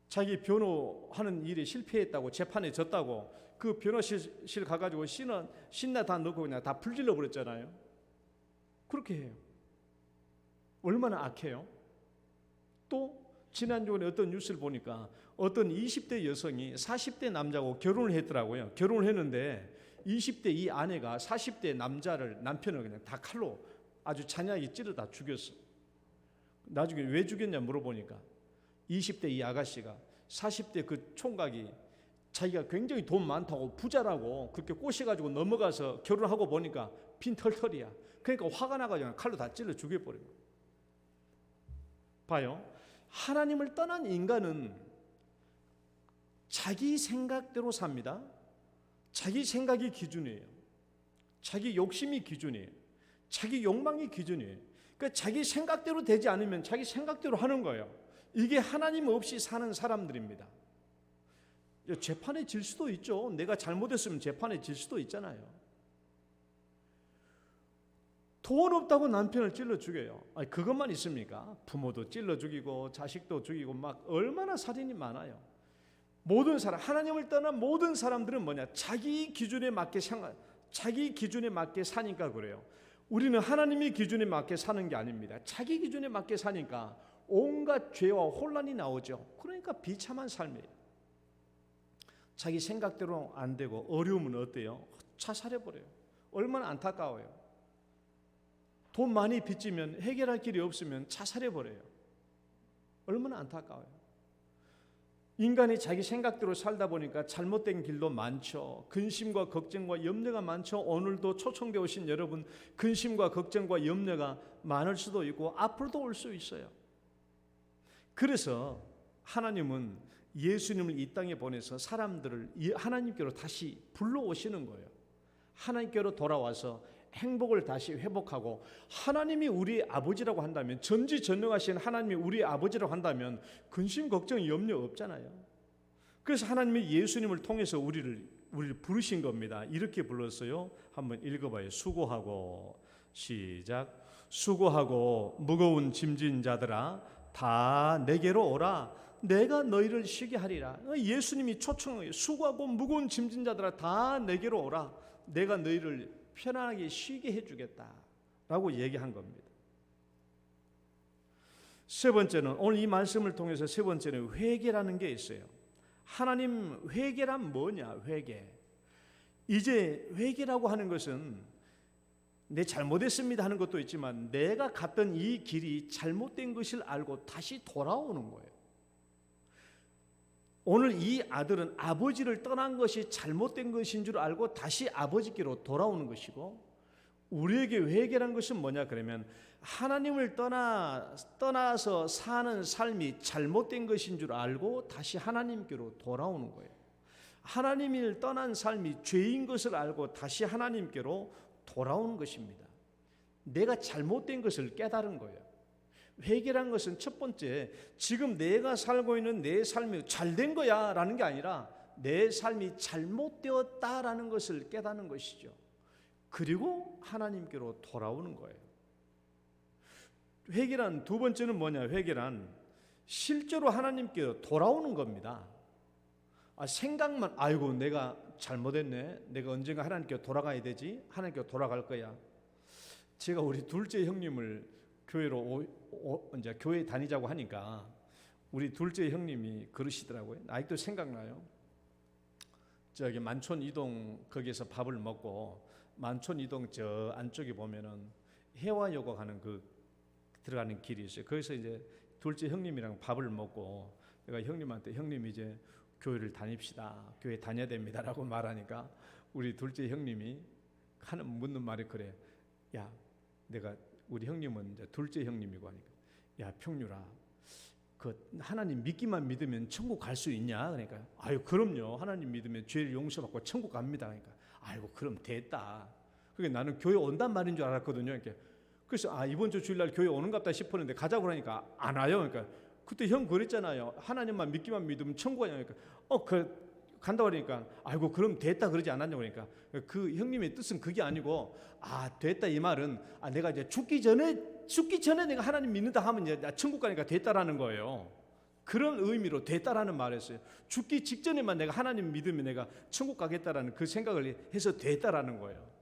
자기 변호하는 일에 실패했다고 재판에 졌다고 그 변호실 가가지고 신나 다 넣고 그냥 다 불질러 버렸잖아요. 그렇게 해요. 얼마나 악해요? 또 지난주에 어떤 뉴스를 보니까 어떤 20대 여성이 40대 남자하고 결혼을 했더라고요. 결혼을 했는데 20대 이 아내가 40대 남편을 그냥 다 칼로 아주 잔인하게 찌르다 죽였어. 나중에 왜 죽였냐 물어보니까 20대 이 아가씨가 40대 그 총각이 자기가 굉장히 돈 많다고 부자라고 그렇게 꼬셔가지고 넘어가서 결혼하고 보니까 빈털털이야. 그러니까 화가 나가지고 칼로 다 찔러 죽여버린 거예요. 봐요. 하나님을 떠난 인간은 자기 생각대로 삽니다. 자기 생각이 기준이에요. 자기 욕심이 기준이에요. 자기 욕망이 기준이에요. 그러니까 자기 생각대로 되지 않으면 자기 생각대로 하는 거예요. 이게 하나님 없이 사는 사람들입니다. 재판에 질 수도 있죠. 내가 잘못했으면 재판에 질 수도 있잖아요. 돈 없다고 남편을 찔러 죽여요. 아니, 그것만 있습니까? 부모도 찔러 죽이고 자식도 죽이고 막 얼마나 살인이 많아요. 모든 사람, 하나님을 떠난 모든 사람들은 뭐냐? 자기 기준에 맞게 사니까 그래요. 우리는 하나님의 기준에 맞게 사는 게 아닙니다. 자기 기준에 맞게 사니까 온갖 죄와 혼란이 나오죠. 그러니까 비참한 삶이에요. 자기 생각대로 안 되고 어려우면 어때요? 자살해버려요. 얼마나 안타까워요. 돈 많이 빚지면 해결할 길이 없으면 자살해버려요. 얼마나 안타까워요. 인간이 자기 생각대로 살다 보니까 잘못된 길도 많죠. 근심과 걱정과 염려가 많죠. 오늘도 초청돼 오신 여러분, 근심과 걱정과 염려가 많을 수도 있고 앞으로도 올 수 있어요. 그래서 하나님은 예수님을 이 땅에 보내서 사람들을 하나님께로 다시 불러오시는 거예요. 하나님께로 돌아와서 행복을 다시 회복하고, 하나님이 우리 아버지라고 한다면, 전지전능하신 하나님이 우리 아버지라고 한다면 근심, 걱정, 염려 없잖아요. 그래서 하나님이 예수님을 통해서 우리를 부르신 겁니다. 이렇게 불렀어요. 한번 읽어봐요. 수고하고, 시작. 수고하고 무거운 짐진 자들아 다 내게로 오라. 내가 너희를 쉬게 하리라. 예수님이 초청해요. 수고하고 무거운 짐진 자들아 다 내게로 오라. 내가 너희를 편안하게 쉬게 해주겠다라고 얘기한 겁니다. 세 번째는, 오늘 이 말씀을 통해서 세 번째는 회개라는 게 있어요. 하나님, 회개란 뭐냐? 회개. 이제 회개라고 하는 것은 내 잘못했습니다 하는 것도 있지만 내가 갔던 이 길이 잘못된 것을 알고 다시 돌아오는 거예요. 오늘 이 아들은 아버지를 떠난 것이 잘못된 것인 줄 알고 다시 아버지께로 돌아오는 것이고, 우리에게 회개란 것은 뭐냐 그러면 하나님을 떠나서 사는 삶이 잘못된 것인 줄 알고 다시 하나님께로 돌아오는 거예요. 하나님을 떠난 삶이 죄인 것을 알고 다시 하나님께로 돌아오는 것입니다. 내가 잘못된 것을 깨달은 거예요. 회개란 것은 첫 번째, 지금 내가 살고 있는 내 삶이 잘된 거야 라는 게 아니라 내 삶이 잘못되었다라는 것을 깨닫는 것이죠. 그리고 하나님께로 돌아오는 거예요. 회개란 두 번째는 뭐냐? 회개란 실제로 하나님께로 돌아오는 겁니다. 생각만 아이고 내가 잘못했네, 내가 언젠가 하나님께 돌아가야 되지, 하나님께 돌아갈 거야. 제가 우리 둘째 형님을 교회로 이제 교회 다니자고 하니까 우리 둘째 형님이 그러시더라고요. 아직도 생각나요. 저기 만촌 이동 거기에서 밥을 먹고 만촌 이동 저 안쪽에 보면은 해화여고 가는 그 들어가는 길이 있어요. 거기서 이제 둘째 형님이랑 밥을 먹고 내가 형님한테 형님 이제 교회를 다닙시다, 교회 다녀야 됩니다라고 말하니까 우리 둘째 형님이 하는 묻는 말이 그래. 야, 내가 우리 형님은 이제 둘째 형님이고 하니까 야 평유라, 그 하나님 믿기만 믿으면 천국 갈 수 있냐? 그러니까 아유 그럼요, 하나님 믿으면 죄를 용서받고 천국 갑니다. 그러니까 아이고 그럼 됐다. 그게 나는 교회 온단 말인 줄 알았거든요. 그래서 이번 주 주일날 교회 오는갑다 싶었는데 가자고 하니까 안 와요. 그러니까 그때 형 그랬잖아요. 하나님만 믿기만 믿으면 천국 가냐. 그러니까 간다고 그러니까 아이고 그럼 됐다 그러지 않았냐고. 그러니까 그 형님의 뜻은 그게 아니고 됐다 이 말은 내가 이제 죽기 전에 내가 하나님 믿는다 하면 이제 천국 가니까 됐다라는 거예요. 그런 의미로 됐다라는 말을 했어요. 죽기 직전에만 내가 하나님 믿으면 내가 천국 가겠다라는 그 생각을 해서 됐다라는 거예요.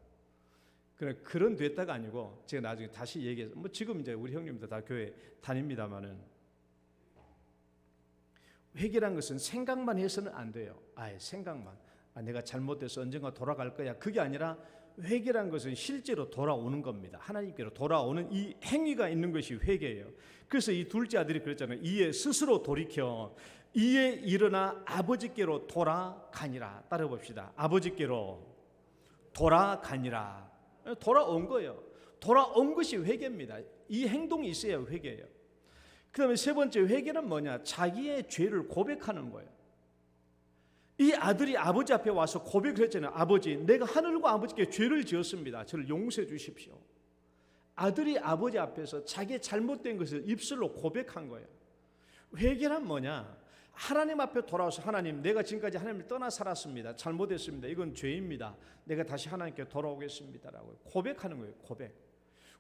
그런 됐다가 아니고 제가 나중에 다시 얘기해서 지금 이제 우리 형님들 다 교회 다닙니다만은 회개란 것은 생각만 해서는 안 돼요. 생각만 내가 잘못돼서 언젠가 돌아갈 거야, 그게 아니라 회개란 것은 실제로 돌아오는 겁니다. 하나님께로 돌아오는 이 행위가 있는 것이 회개예요. 그래서 이 둘째 아들이 그랬잖아요. 이에 스스로 돌이켜 이에 일어나 아버지께로 돌아가니라. 따라 봅시다. 아버지께로 돌아가니라. 돌아온 거예요. 돌아온 것이 회개입니다. 이 행동이 있어야 회개예요. 그 다음에 세 번째 회개는 뭐냐? 자기의 죄를 고백하는 거예요. 이 아들이 아버지 앞에 와서 고백을 했잖아요. 아버지, 내가 하늘과 아버지께 죄를 지었습니다. 저를 용서해 주십시오. 아들이 아버지 앞에서 자기의 잘못된 것을 입술로 고백한 거예요. 회개란 뭐냐? 하나님 앞에 돌아와서 하나님, 내가 지금까지 하나님을 떠나 살았습니다. 잘못했습니다. 이건 죄입니다. 내가 다시 하나님께 돌아오겠습니다라고 고백하는 거예요. 고백.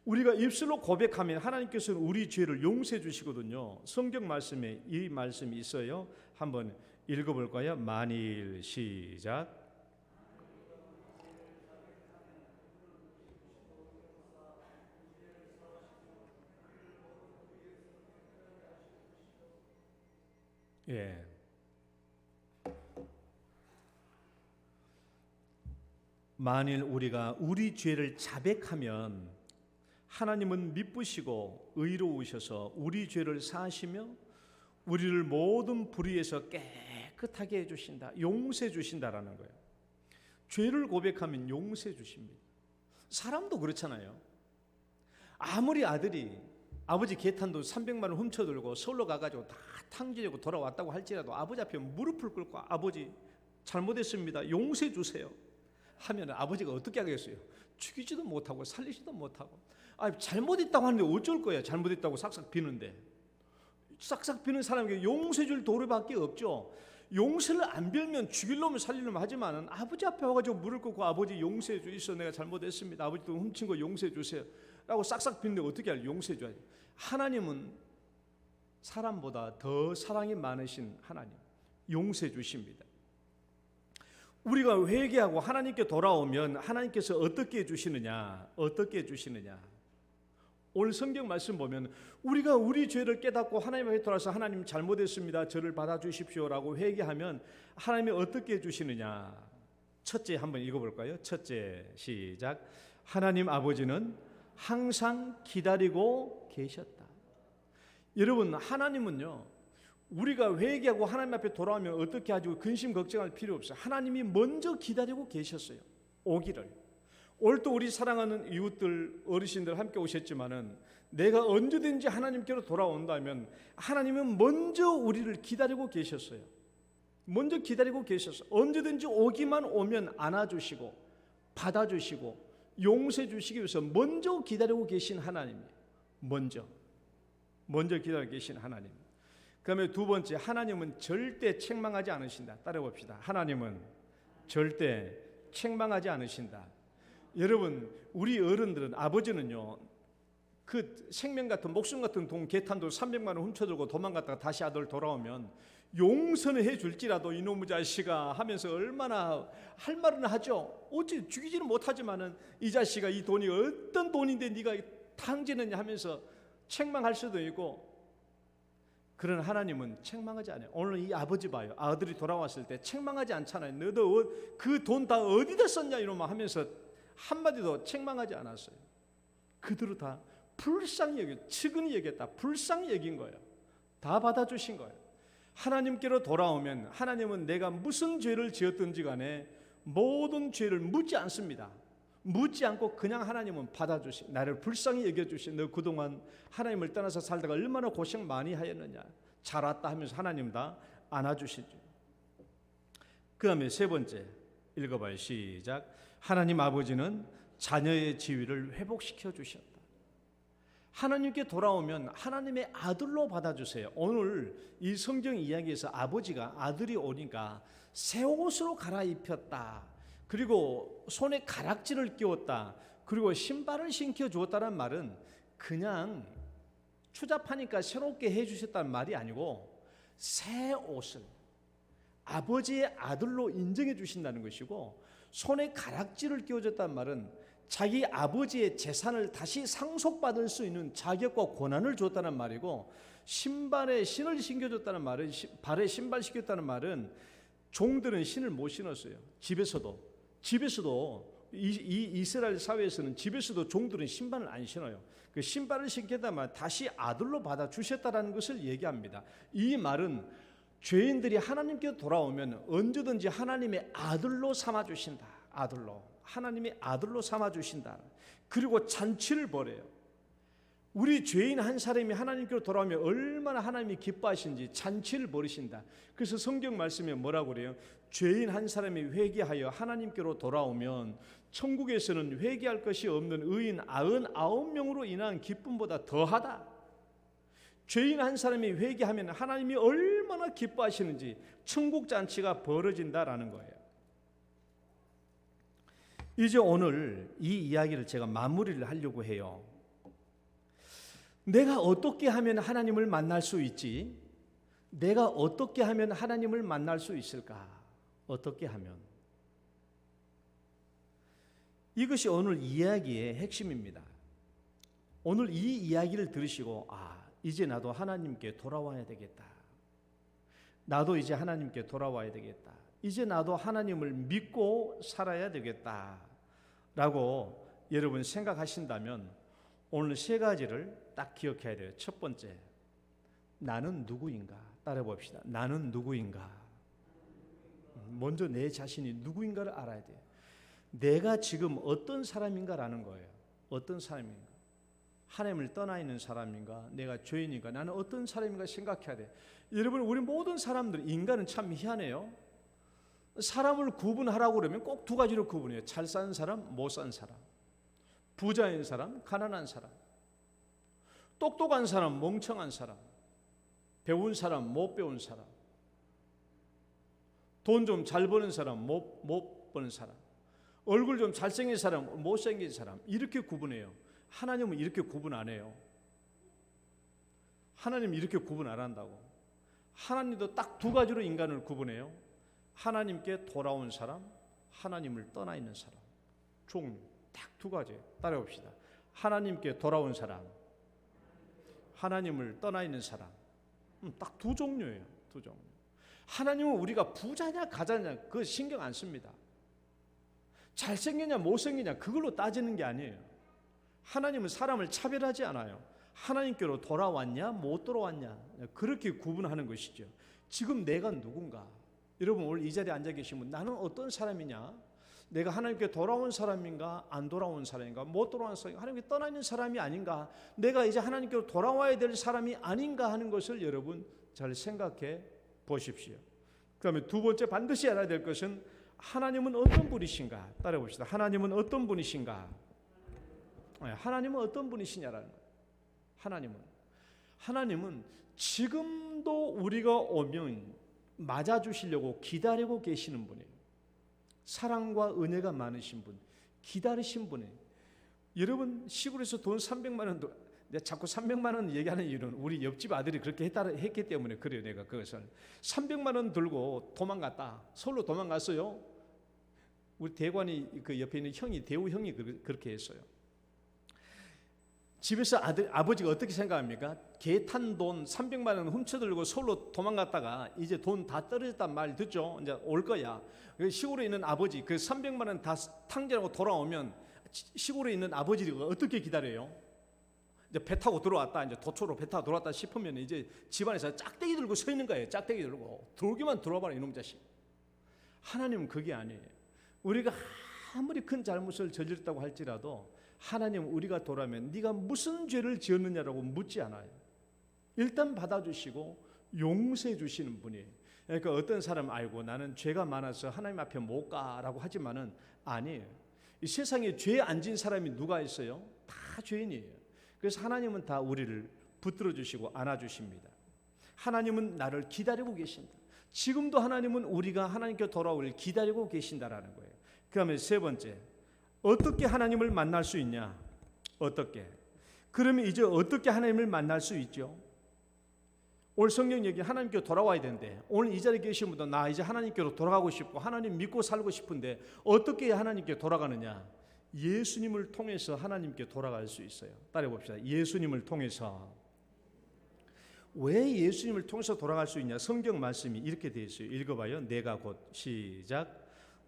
우리가 입술로 고백하면 하나님께서는 우리 죄를 용서해 주시거든요. 성경 말씀에 이 말씀이 있어요. 한번 읽어볼까요? 만일 시작. 예. 만일 우리가 우리 죄를 자백하면 하나님은 미쁘시고 의로우셔서 우리 죄를 사하시며 우리를 모든 불의에서 깨끗하게 해주신다, 용서해 주신다라는 거예요. 죄를 고백하면 용서해 주십니다. 사람도 그렇잖아요. 아무리 아들이 아버지 계탄돈 300만 원 훔쳐들고 서울로 가가지고 다 탕진하고 돌아왔다고 할지라도 아버지 앞에 무릎을 꿇고 아버지 잘못했습니다, 용서해 주세요 하면 아버지가 어떻게 하겠어요? 죽이지도 못하고 살리지도 못하고. 잘못했다고 하는데 어쩔 거야. 잘못했다고 싹싹 비는데. 싹싹 비는 사람에게 용서해 줄 도리밖에 없죠. 용서를 안 빌면 죽일 놈을 살릴 놈 하지만은 아버지 앞에 와가지고 무릎 꿇고 아버지 용서해 주시오, 내가 잘못했습니다, 아버지 돈 훔친 거 용서해 주세요 라고 싹싹 비는데 어떻게 할? 용서해 줘야지. 하나님은 사람보다 더 사랑이 많으신 하나님, 용서해 주십니다. 우리가 회개하고 하나님께 돌아오면 하나님께서 어떻게 해주시느냐? 오늘 성경 말씀 보면 우리가 우리 죄를 깨닫고 하나님 앞에 돌아서 하나님 잘못했습니다, 저를 받아주십시오라고 회개하면 하나님이 어떻게 해주시느냐? 첫째 한번 읽어볼까요? 첫째 시작. 하나님 아버지는 항상 기다리고 계셨다. 여러분, 하나님은요, 우리가 회개하고 하나님 앞에 돌아오면 어떻게 하지 근심 걱정할 필요 없어요. 하나님이 먼저 기다리고 계셨어요. 오기를. 오늘도 우리 사랑하는 이웃들, 어르신들 함께 오셨지만은 내가 언제든지 하나님께로 돌아온다면 하나님은 먼저 우리를 기다리고 계셨어요. 먼저 기다리고 계셨어요. 언제든지 오기만 오면 안아주시고 받아주시고 용서해 주시기 위해서 먼저 기다리고 계신 하나님이에요. 먼저 기다리고 계신 하나님. 그다음에 두 번째, 하나님은 절대 책망하지 않으신다. 따라봅시다. 하나님은 절대 책망하지 않으신다. 여러분, 우리 어른들은, 아버지는요, 그 생명 같은 목숨 같은 돈 개탄도 300만 원 훔쳐들고 도망갔다가 다시 아들 돌아오면 용서는 해줄지라도 이놈의 자식아 하면서 얼마나 할 말은 하죠. 어찌 죽이지는 못하지만은 이 자식아 이 돈이 어떤 돈인데 네가 탕지느냐 하면서 책망할 수도 있고. 그런 하나님은 책망하지 않아요. 오늘 이 아버지 봐요. 아들이 돌아왔을 때 책망하지 않잖아요. 너도 그 돈 다 어디다 썼냐 이놈아 하면서 한마디도 책망하지 않았어요. 그대로 다 불쌍히 여겼, 측은히 여겼다. 불쌍히 여긴 거예요. 다 받아주신 거예요. 하나님께로 돌아오면 하나님은 내가 무슨 죄를 지었든지 간에 모든 죄를 묻지 않습니다. 묻지 않고 그냥 하나님은 받아주시, 나를 불쌍히 여겨주시. 너 그동안 하나님을 떠나서 살다가 얼마나 고생 많이 하였느냐. 잘 왔다 하면서 하나님 다 안아주시죠. 그 다음에 세 번째 읽어봐요. 시작. 하나님 아버지는 자녀의 지위를 회복시켜 주셨다. 하나님께 돌아오면 하나님의 아들로 받아주세요. 오늘 이 성경 이야기에서 아버지가 아들이 오니까 새 옷으로 갈아입혔다. 그리고 손에 가락지를 끼웠다. 그리고 신발을 신겨 주었다는 말은 그냥 추잡하니까 새롭게 해주셨다는 말이 아니고 새 옷을 아버지의 아들로 인정해 주신다는 것이고, 손에 가락지를 끼워줬다는 말은 자기 아버지의 재산을 다시 상속받을 수 있는 자격과 권한을 줬다는 말이고, 신발에 신을 신겨줬다는 말은, 발에 신발 신겼다는 말은 종들은 신을 못 신었어요. 집에서도 이 이스라엘 사회에서는 집에서도 종들은 신발을 안 신어요. 그 신발을 신겠다면 다시 아들로 받아 주셨다라는 것을 얘기합니다. 이 말은 죄인들이 하나님께 돌아오면 언제든지 하나님의 아들로 삼아 주신다. 아들로, 하나님의 아들로 삼아 주신다. 그리고 잔치를 벌여요. 우리 죄인 한 사람이 하나님께로 돌아오면 얼마나 하나님이 기뻐하시는지 잔치를 벌이신다. 그래서 성경 말씀에 뭐라고 그래요? 죄인 한 사람이 회개하여 하나님께로 돌아오면 천국에서는 회개할 것이 없는 의인 99명으로 인한 기쁨보다 더하다. 죄인 한 사람이 회개하면 하나님이 얼마나 기뻐하시는지 천국 잔치가 벌어진다라는 거예요. 이제 오늘 이 이야기를 제가 마무리를 하려고 해요. 내가 어떻게 하면 하나님을 만날 수 있지? 내가 어떻게 하면 하나님을 만날 수 있을까? 어떻게 하면? 이것이 오늘 이야기의 핵심입니다. 오늘 이 이야기를 들으시고 이제 나도 하나님께 돌아와야 되겠다. 나도 이제 하나님께 돌아와야 되겠다. 이제 나도 하나님을 믿고 살아야 되겠다 라고 여러분 생각하신다면 오늘 세 가지를 딱 기억해야 돼요. 첫 번째, 나는 누구인가? 따라 봅시다. 나는 누구인가? 먼저 내 자신이 누구인가를 알아야 돼요. 내가 지금 어떤 사람인가라는 거예요. 어떤 사람인가? 하나님을 떠나 있는 사람인가? 내가 죄인인가? 나는 어떤 사람인가 생각해야 돼요. 여러분, 우리 모든 사람들, 인간은 참 희한해요. 사람을 구분하라고 그러면 꼭 두 가지로 구분해요. 잘 사는 사람, 못 사는 사람. 부자인 사람, 가난한 사람. 똑똑한 사람, 멍청한 사람. 배운 사람, 못 배운 사람. 돈 좀 잘 버는 사람, 못 버는 사람. 얼굴 좀 잘생긴 사람, 못생긴 사람. 이렇게 구분해요. 하나님은 이렇게 구분 안 해요. 하나님은 이렇게 구분 안 한다고. 하나님도 딱 두 가지로 인간을 구분해요. 하나님께 돌아온 사람, 하나님을 떠나 있는 사람. 종류 딱 두 가지예요. 따라봅시다. 하나님께 돌아온 사람, 하나님을 떠나 있는 사람. 딱 두 종류예요. 두 종류. 하나님은 우리가 부자냐 가자냐 그거 신경 안 씁니다. 잘생겼냐 못생겼냐 그걸로 따지는 게 아니에요. 하나님은 사람을 차별하지 않아요. 하나님께로 돌아왔냐 못 돌아왔냐 그렇게 구분하는 것이죠. 지금 내가 누군가, 여러분 오늘 이 자리에 앉아 계신 분, 나는 어떤 사람이냐, 내가 하나님께 돌아온 사람인가 안 돌아온 사람인가, 못 돌아온 사람인가, 하나님께 떠나 있는 사람이 아닌가, 내가 이제 하나님께로 돌아와야 될 사람이 아닌가 하는 것을 여러분 잘 생각해 보십시오. 그다음에 두 번째 반드시 알아야 될 것은 하나님은 어떤 분이신가. 따라 봅시다. 하나님은 어떤 분이신가. 하나님은 어떤 분이시냐라는 거예요. 하나님은 지금도 우리가 오면 맞아주시려고 기다리고 계시는 분이에요. 사랑과 은혜가 많으신 분, 기다리신 분이에요. 여러분 시골에서 돈 300만 원, 내가 자꾸 300만 원 얘기하는 이유는 우리 옆집 아들이 그렇게 했기 때문에 그래요. 내가 그것을 300만 원 들고 도망갔다. 서울로 도망갔어요. 우리 대관이 그 옆에 있는 형이, 대우 형이 그렇게 했어요. 집에서 아버지가 어떻게 생각합니까? 개 탄 돈 300만 원 훔쳐들고 서울로 도망갔다가 이제 돈 다 떨어졌단 말 듣죠? 이제 올 거야. 시골에 있는 아버지 그 300만 원 다 탕진하고 돌아오면 시골에 있는 아버지가 어떻게 기다려요? 이제 배 타고 들어왔다, 이제 도초로 배 타고 들어왔다 싶으면 이제 집안에서 짝대기 들고 서 있는 거예요. 짝대기 들고 들어오기만 들어와봐라 이놈 자식. 하나님은 그게 아니에요. 우리가 아무리 큰 잘못을 저질렀다고 할지라도 하나님은 우리가 돌아오면 네가 무슨 죄를 지었느냐라고 묻지 않아요. 일단 받아주시고 용서해 주시는 분이에요. 그러니까 어떤 사람 알고 나는 죄가 많아서 하나님 앞에 못 가라고 하지만은 아니에요. 이 세상에 죄 안 진 사람이 누가 있어요? 다 죄인이에요. 그래서 하나님은 다 우리를 붙들어 주시고 안아 주십니다. 하나님은 나를 기다리고 계신다. 지금도 하나님은 우리가 하나님께 돌아오길 기다리고 계신다라는 거예요. 그다음에 세 번째, 어떻게 하나님을 만날 수 있냐? 어떻게? 그러면 이제 어떻게 하나님을 만날 수 있죠? 오늘 성경 얘기 하나님께로 돌아와야 되는데, 오늘 이 자리에 계신 분도 나 이제 하나님께로 돌아가고 싶고 하나님 믿고 살고 싶은데 어떻게 하나님께 돌아가느냐? 예수님을 통해서 하나님께 돌아갈 수 있어요. 따라해 봅시다. 예수님을 통해서. 왜 예수님을 통해서 돌아갈 수 있냐? 성경 말씀이 이렇게 되어 있어요. 읽어봐요. 내가 곧, 시작.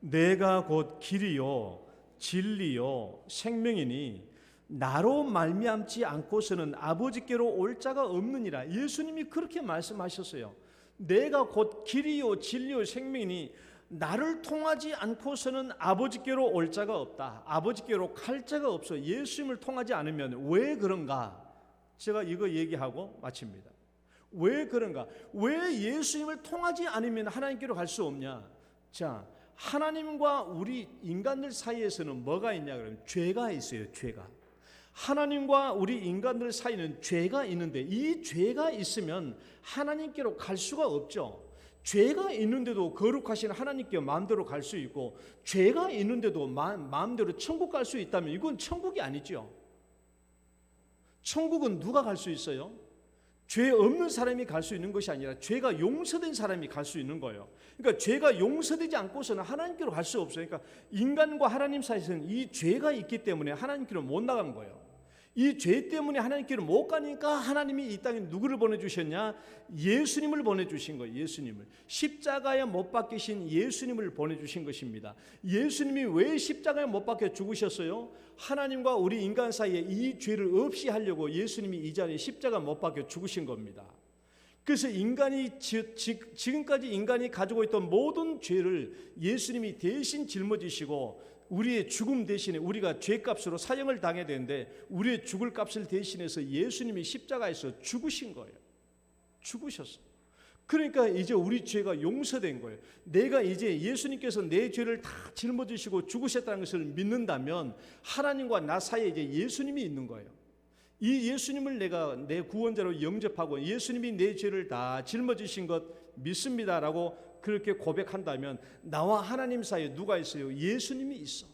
내가 곧 길이요 진리요 생명이니 나로 말미암지 않고서는 아버지께로 올 자가 없느니라. 예수님이 그렇게 말씀하셨어요. 내가 곧 길이요 진리요 생명이니 나를 통하지 않고서는 아버지께로 올 자가 없다. 아버지께로 갈 자가 없어. 예수님을 통하지 않으면 왜 그런가? 제가 이거 얘기하고 마칩니다. 왜 그런가? 왜 예수님을 통하지 않으면 하나님께로 갈 수 없냐? 자, 하나님과 우리 인간들 사이에서는 뭐가 있냐 그러면 죄가 있어요. 죄가. 하나님과 우리 인간들 사이는 죄가 있는데 이 죄가 있으면 하나님께로 갈 수가 없죠. 죄가 있는데도 거룩하신 하나님께 마음대로 갈 수 있고, 죄가 있는데도 마음대로 천국 갈 수 있다면 이건 천국이 아니죠. 천국은 누가 갈 수 있어요? 죄 없는 사람이 갈 수 있는 것이 아니라 죄가 용서된 사람이 갈 수 있는 거예요. 그러니까 죄가 용서되지 않고서는 하나님께로 갈 수 없어요. 그러니까 인간과 하나님 사이에서는 이 죄가 있기 때문에 하나님께로 못 나간 거예요. 이 죄 때문에 하나님께로 못 가니까 하나님이 이 땅에 누구를 보내주셨냐? 예수님을 보내주신 거예요. 예수님을. 십자가에 못 박히신 예수님을 보내주신 것입니다. 예수님이 왜 십자가에 못 박혀 죽으셨어요? 하나님과 우리 인간 사이에 이 죄를 없이 하려고 예수님이 이 자리에 십자가 못 박혀 죽으신 겁니다. 그래서 지금까지 인간이 가지고 있던 모든 죄를 예수님이 대신 짊어지시고 우리의 죽음 대신에 우리가 죄값으로 사형을 당해야 되는데 우리의 죽을 값을 대신해서 예수님이 십자가에서 죽으신 거예요. 죽으셨어요. 그러니까 이제 우리 죄가 용서된 거예요. 내가 이제 예수님께서 내 죄를 다 짊어지시고 죽으셨다는 것을 믿는다면 하나님과 나 사이에 이제 예수님이 있는 거예요. 이 예수님을 내가 내 구원자로 영접하고 예수님이 내 죄를 다 짊어지신 것 믿습니다라고 그렇게 고백한다면 나와 하나님 사이에 누가 있어요? 예수님이 있어.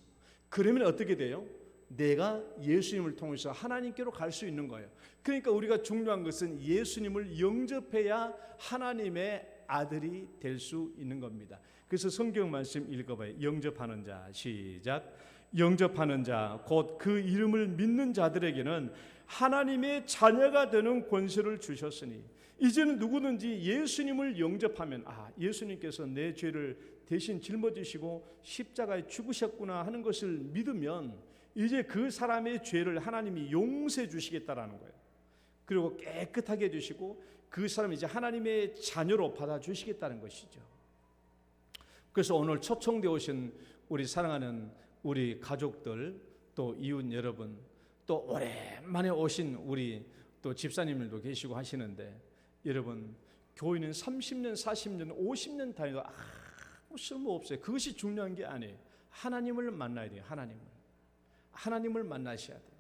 그러면 어떻게 돼요? 내가 예수님을 통해서 하나님께로 갈 수 있는 거예요. 그러니까 우리가 중요한 것은 예수님을 영접해야 하나님의 아들이 될 수 있는 겁니다. 그래서 성경 말씀 읽어봐요. 영접하는 자, 시작. 영접하는 자, 곧 그 이름을 믿는 자들에게는 하나님의 자녀가 되는 권세를 주셨으니 이제는 누구든지 예수님을 영접하면 예수님께서 내 죄를 대신 짊어지시고 십자가에 죽으셨구나 하는 것을 믿으면 이제 그 사람의 죄를 하나님이 용서해 주시겠다라는 거예요. 그리고 깨끗하게 해주시고 그 사람이 이제 하나님의 자녀로 받아주시겠다는 것이죠. 그래서 오늘 초청되어 오신 우리 사랑하는 우리 가족들, 또 이웃 여러분, 또 오랜만에 오신 우리 또 집사님들도 계시고 하시는데, 여러분 교회는 30년, 40년, 50년 다녀도 아무 쓸모없어요. 그것이 중요한 게 아니에요. 하나님을 만나야 돼요. 하나님을 만나셔야 돼요.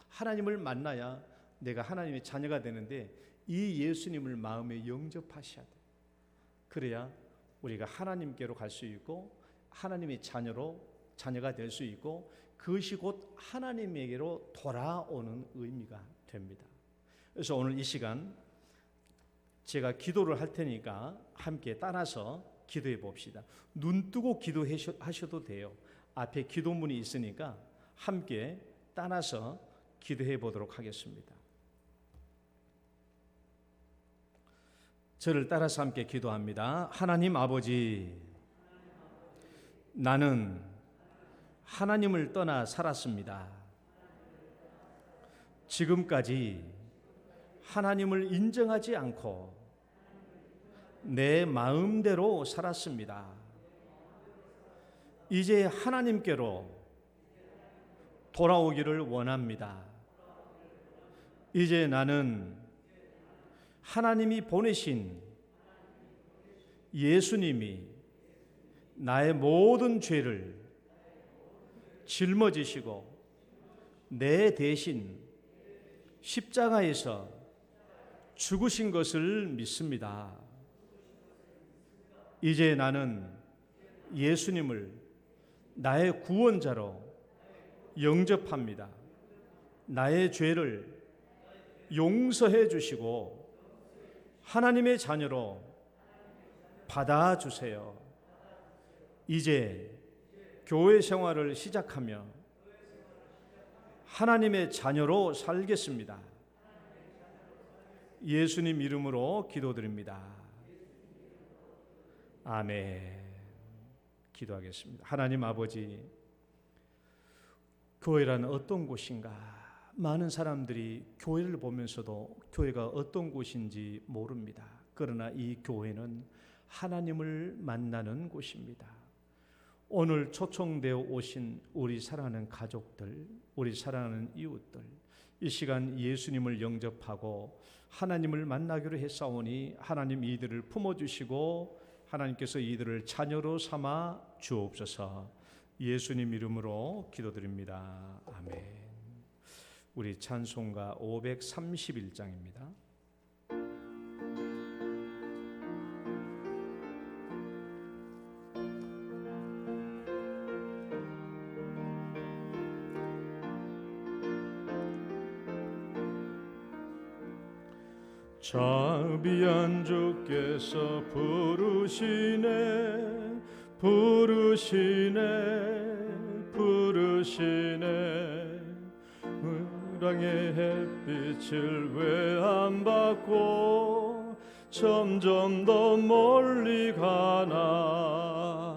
하나님을 만나야 내가 하나님의 자녀가 되는데, 이 예수님을 마음에 영접하셔야 돼요. 그래야 우리가 하나님께로 갈 수 있고 하나님의 자녀가 될 수 있고, 그것이 곧 하나님에게로 돌아오는 의미가 됩니다. 그래서 오늘 이 시간 제가 기도를 할 테니까 함께 따라서 기도해 봅시다. 눈 뜨고 기도하셔도 돼요. 앞에 기도문이 있으니까 함께 따라서 기도해 보도록 하겠습니다. 저를 따라서 함께 기도합니다. 하나님 아버지, 나는 하나님을 떠나 살았습니다. 지금까지 하나님을 인정하지 않고 내 마음대로 살았습니다. 이제 하나님께로 돌아오기를 원합니다. 이제 나는 하나님이 보내신 예수님이 나의 모든 죄를 짊어지시고 내 대신 십자가에서 죽으신 것을 믿습니다. 이제 나는 예수님을 나의 구원자로 영접합니다. 나의 죄를 용서해 주시고 하나님의 자녀로 받아주세요. 이제 교회 생활을 시작하며 하나님의 자녀로 살겠습니다. 예수님 이름으로 기도드립니다. 아멘. 기도하겠습니다. 하나님 아버지, 교회란 어떤 곳인가? 많은 사람들이 교회를 보면서도 교회가 어떤 곳인지 모릅니다. 그러나 이 교회는 하나님을 만나는 곳입니다. 오늘 초청되어 오신 우리 사랑하는 가족들, 우리 사랑하는 이웃들, 이 시간 예수님을 영접하고 하나님을 만나기로 했사오니 하나님 이들을 품어주시고 하나님께서 이들을 자녀로 삼아 주옵소서. 예수님 이름으로 기도드립니다. 아멘. 우리 찬송가 531장입니다. 자비한 주께서 부르시네 을왕의 햇빛을 왜 안 받고 점점 더 멀리 가나.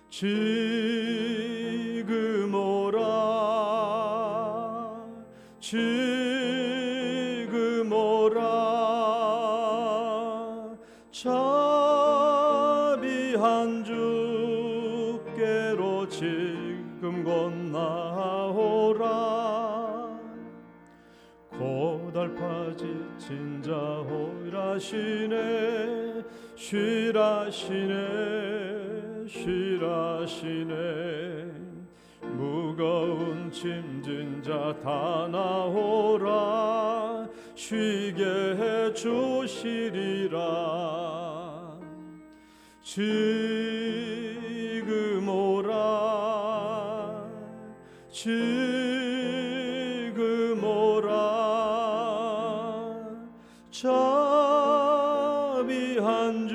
지금 오라 자비한 주께로 지금 건너오라. 고달파지친 자 호일하시네 쉬라시네 무거운 짐진 자 다 나오라. 쉬게 해주시리라. 지금 오라 자비한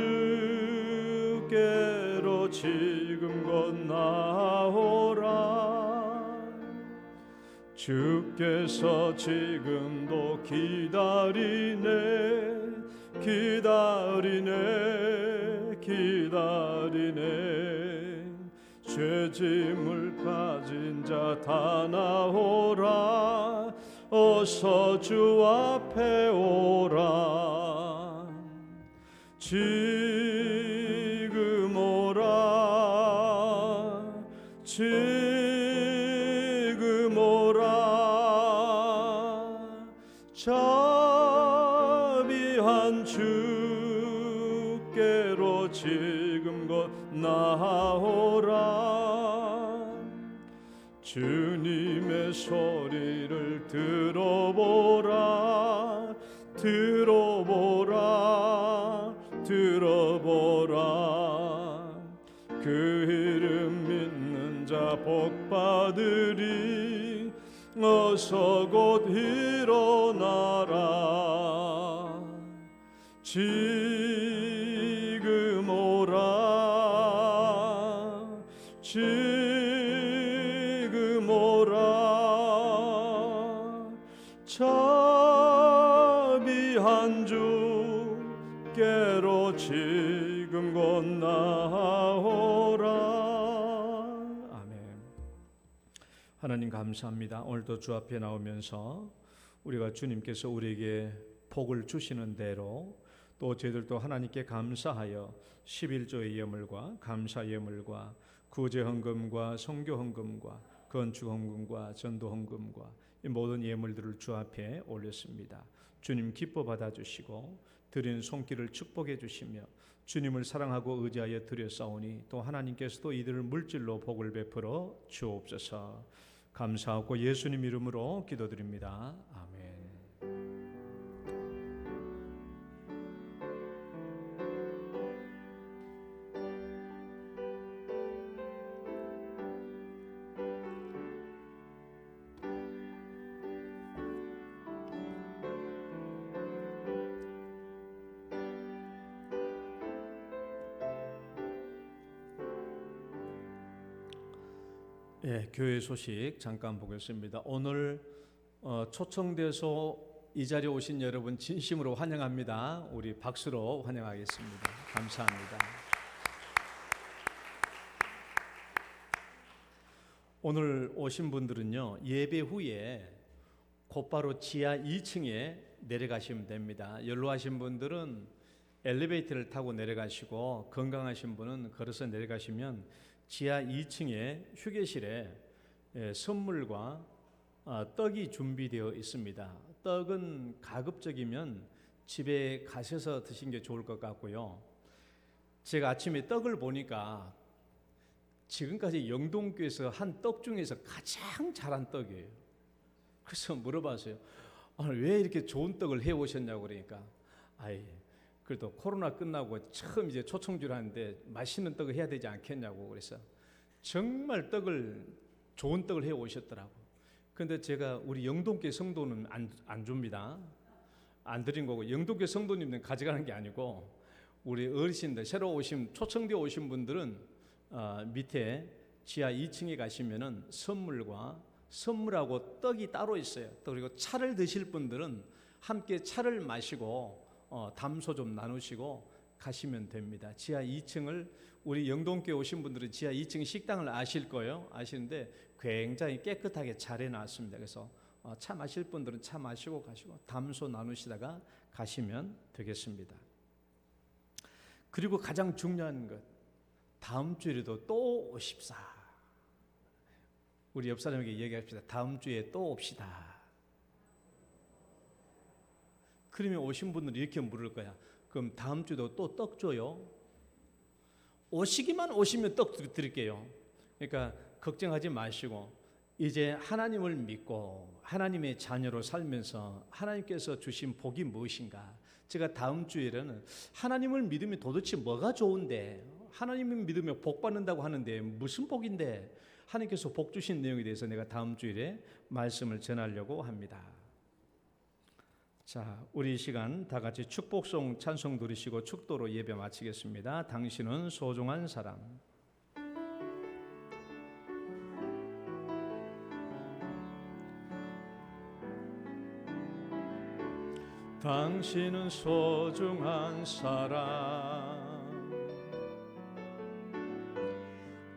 주께로 지금 건너오라. 주께서 지금도 기다리네 죄짐을 가진 자 다 나오라 어서 주 앞에 오라 지금 오라 자비한 주께로 지금 곧 나오라 주님의 소리를 들어보라 그 이름 믿는 자 복받으리 어서 곧 일어나라 지금 오라 자비한 주께로 지금 곧 나오라. 아멘. 하나님 감사합니다. 오늘도 주 앞에 나오면서 우리가 주님께서 우리에게 복을 주시는 대로 또 저희들도 하나님께 감사하여 11조의 예물과 감사 예물과 구제 헌금과 선교 헌금과 건축 헌금과 전도 헌금과 이 모든 예물들을 주 앞에 올렸습니다. 주님 기뻐 받아주시고 드린 손길을 축복해 주시며 주님을 사랑하고 의지하여 드렸사오니 또 하나님께서도 이들을 물질로 복을 베풀어 주옵소서. 감사하고 예수님 이름으로 기도드립니다. 아멘. 교회 소식 잠깐 보겠습니다. 오늘 초청돼서 이 자리에 오신 여러분 진심으로 환영합니다. 우리 박수로 환영하겠습니다. 감사합니다. 오늘 오신 분들은요, 예배 후에 곧바로 지하 2층에 내려가시면 됩니다. 연로하신 분들은 엘리베이터를 타고 내려가시고 건강하신 분은 걸어서 내려가시면 지하 2층에 휴게실에 선물과 떡이 준비되어 있습니다. 떡은 가급적이면 집에 가셔서 드시는 게 좋을 것 같고요. 제가 아침에 떡을 보니까 지금까지 영동교에서 한 떡 중에서 가장 잘한 떡이에요. 그래서 물어봤어요. 오늘 왜 이렇게 좋은 떡을 해오셨냐고 그러니까 그래도 코로나 끝나고 처음 이제 초청주를 하는데 맛있는 떡을 해야 되지 않겠냐고 그래서 정말 좋은 떡을 해 오셨더라고. 근데 제가 우리 영동교회 성도는 안 줍니다. 안 드린 거고 영동교회 성도님들은 가져가는 게 아니고 우리 어르신들 새로 오신 초청되어 오신 분들은 밑에 지하 2층에 가시면은 선물하고 떡이 따로 있어요. 또 그리고 차를 드실 분들은 함께 차를 마시고 담소 좀 나누시고 가시면 됩니다. 지하 2층을 우리 영동교회 오신 분들은 지하 2층 식당을 아실 거예요. 아시는데 굉장히 깨끗하게 잘 해놨습니다. 그래서 차 마실 분들은 차 마시고 가시고 담소 나누시다가 가시면 되겠습니다. 그리고 가장 중요한 것, 다음 주에도 또 오십사. 우리 옆 사람에게 얘기합시다. 다음 주에 또 옵시다. 그러면 오신 분들은 이렇게 물을 거야. 그럼 다음 주도 또 떡 줘요? 오시기만 오시면 떡 드릴게요. 그러니까 걱정하지 마시고 이제 하나님을 믿고 하나님의 자녀로 살면서 하나님께서 주신 복이 무엇인가? 제가 다음 주에는 하나님을 믿으면 도대체 뭐가 좋은데, 하나님을 믿으면 복 받는다고 하는데 무슨 복인데, 하나님께서 복 주신 내용에 대해서 내가 다음 주일에 말씀을 전하려고 합니다. 자, 우리 이 시간 다 같이 축복송 찬송 들으시고 축도로 예배 마치겠습니다. 당신은 소중한 사람. 당신은 소중한 사람,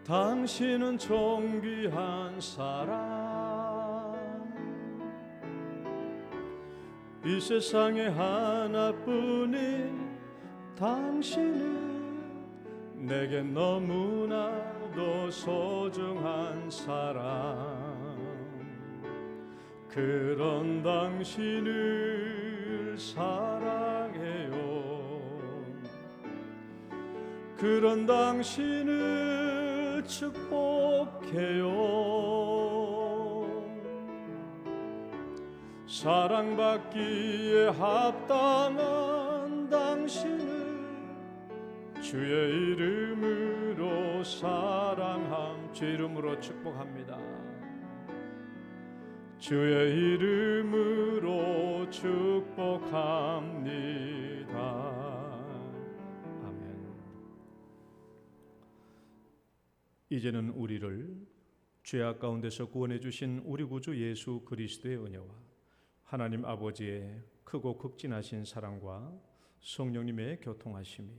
당신은 존귀한 사람, 이 세상에 하나뿐인 당신은 내게 너무나도 소중한 사람. 그런 당신을 사랑해요. 그런 당신을 축복해요. 사랑받기에 합당한 당신을 주의 이름으로 사랑함. 주의 이름으로 축복합니다. 주의 이름으로 축복합니다. 아멘. 이제는 우리를 죄악 가운데서 구원해 주신 우리 구주 예수 그리스도의 은혜와 하나님 아버지의 크고 극진하신 사랑과 성령님의 교통하심이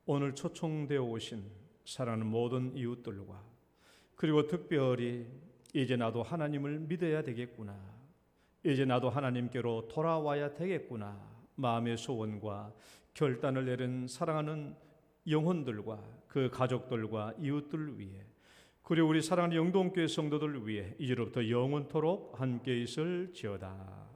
오늘 초청되어 오신 사랑하는 모든 이웃들과 그리고 특별히 이제 나도 하나님을 믿어야 되겠구나, 이제 나도 하나님께로 돌아와야 되겠구나 마음의 소원과 결단을 내린 사랑하는 영혼들과 그 가족들과 이웃들 위해, 그리고 우리 사랑하는 영동교회 성도들 위해 이제로부터 영원토록 함께 있을지어다.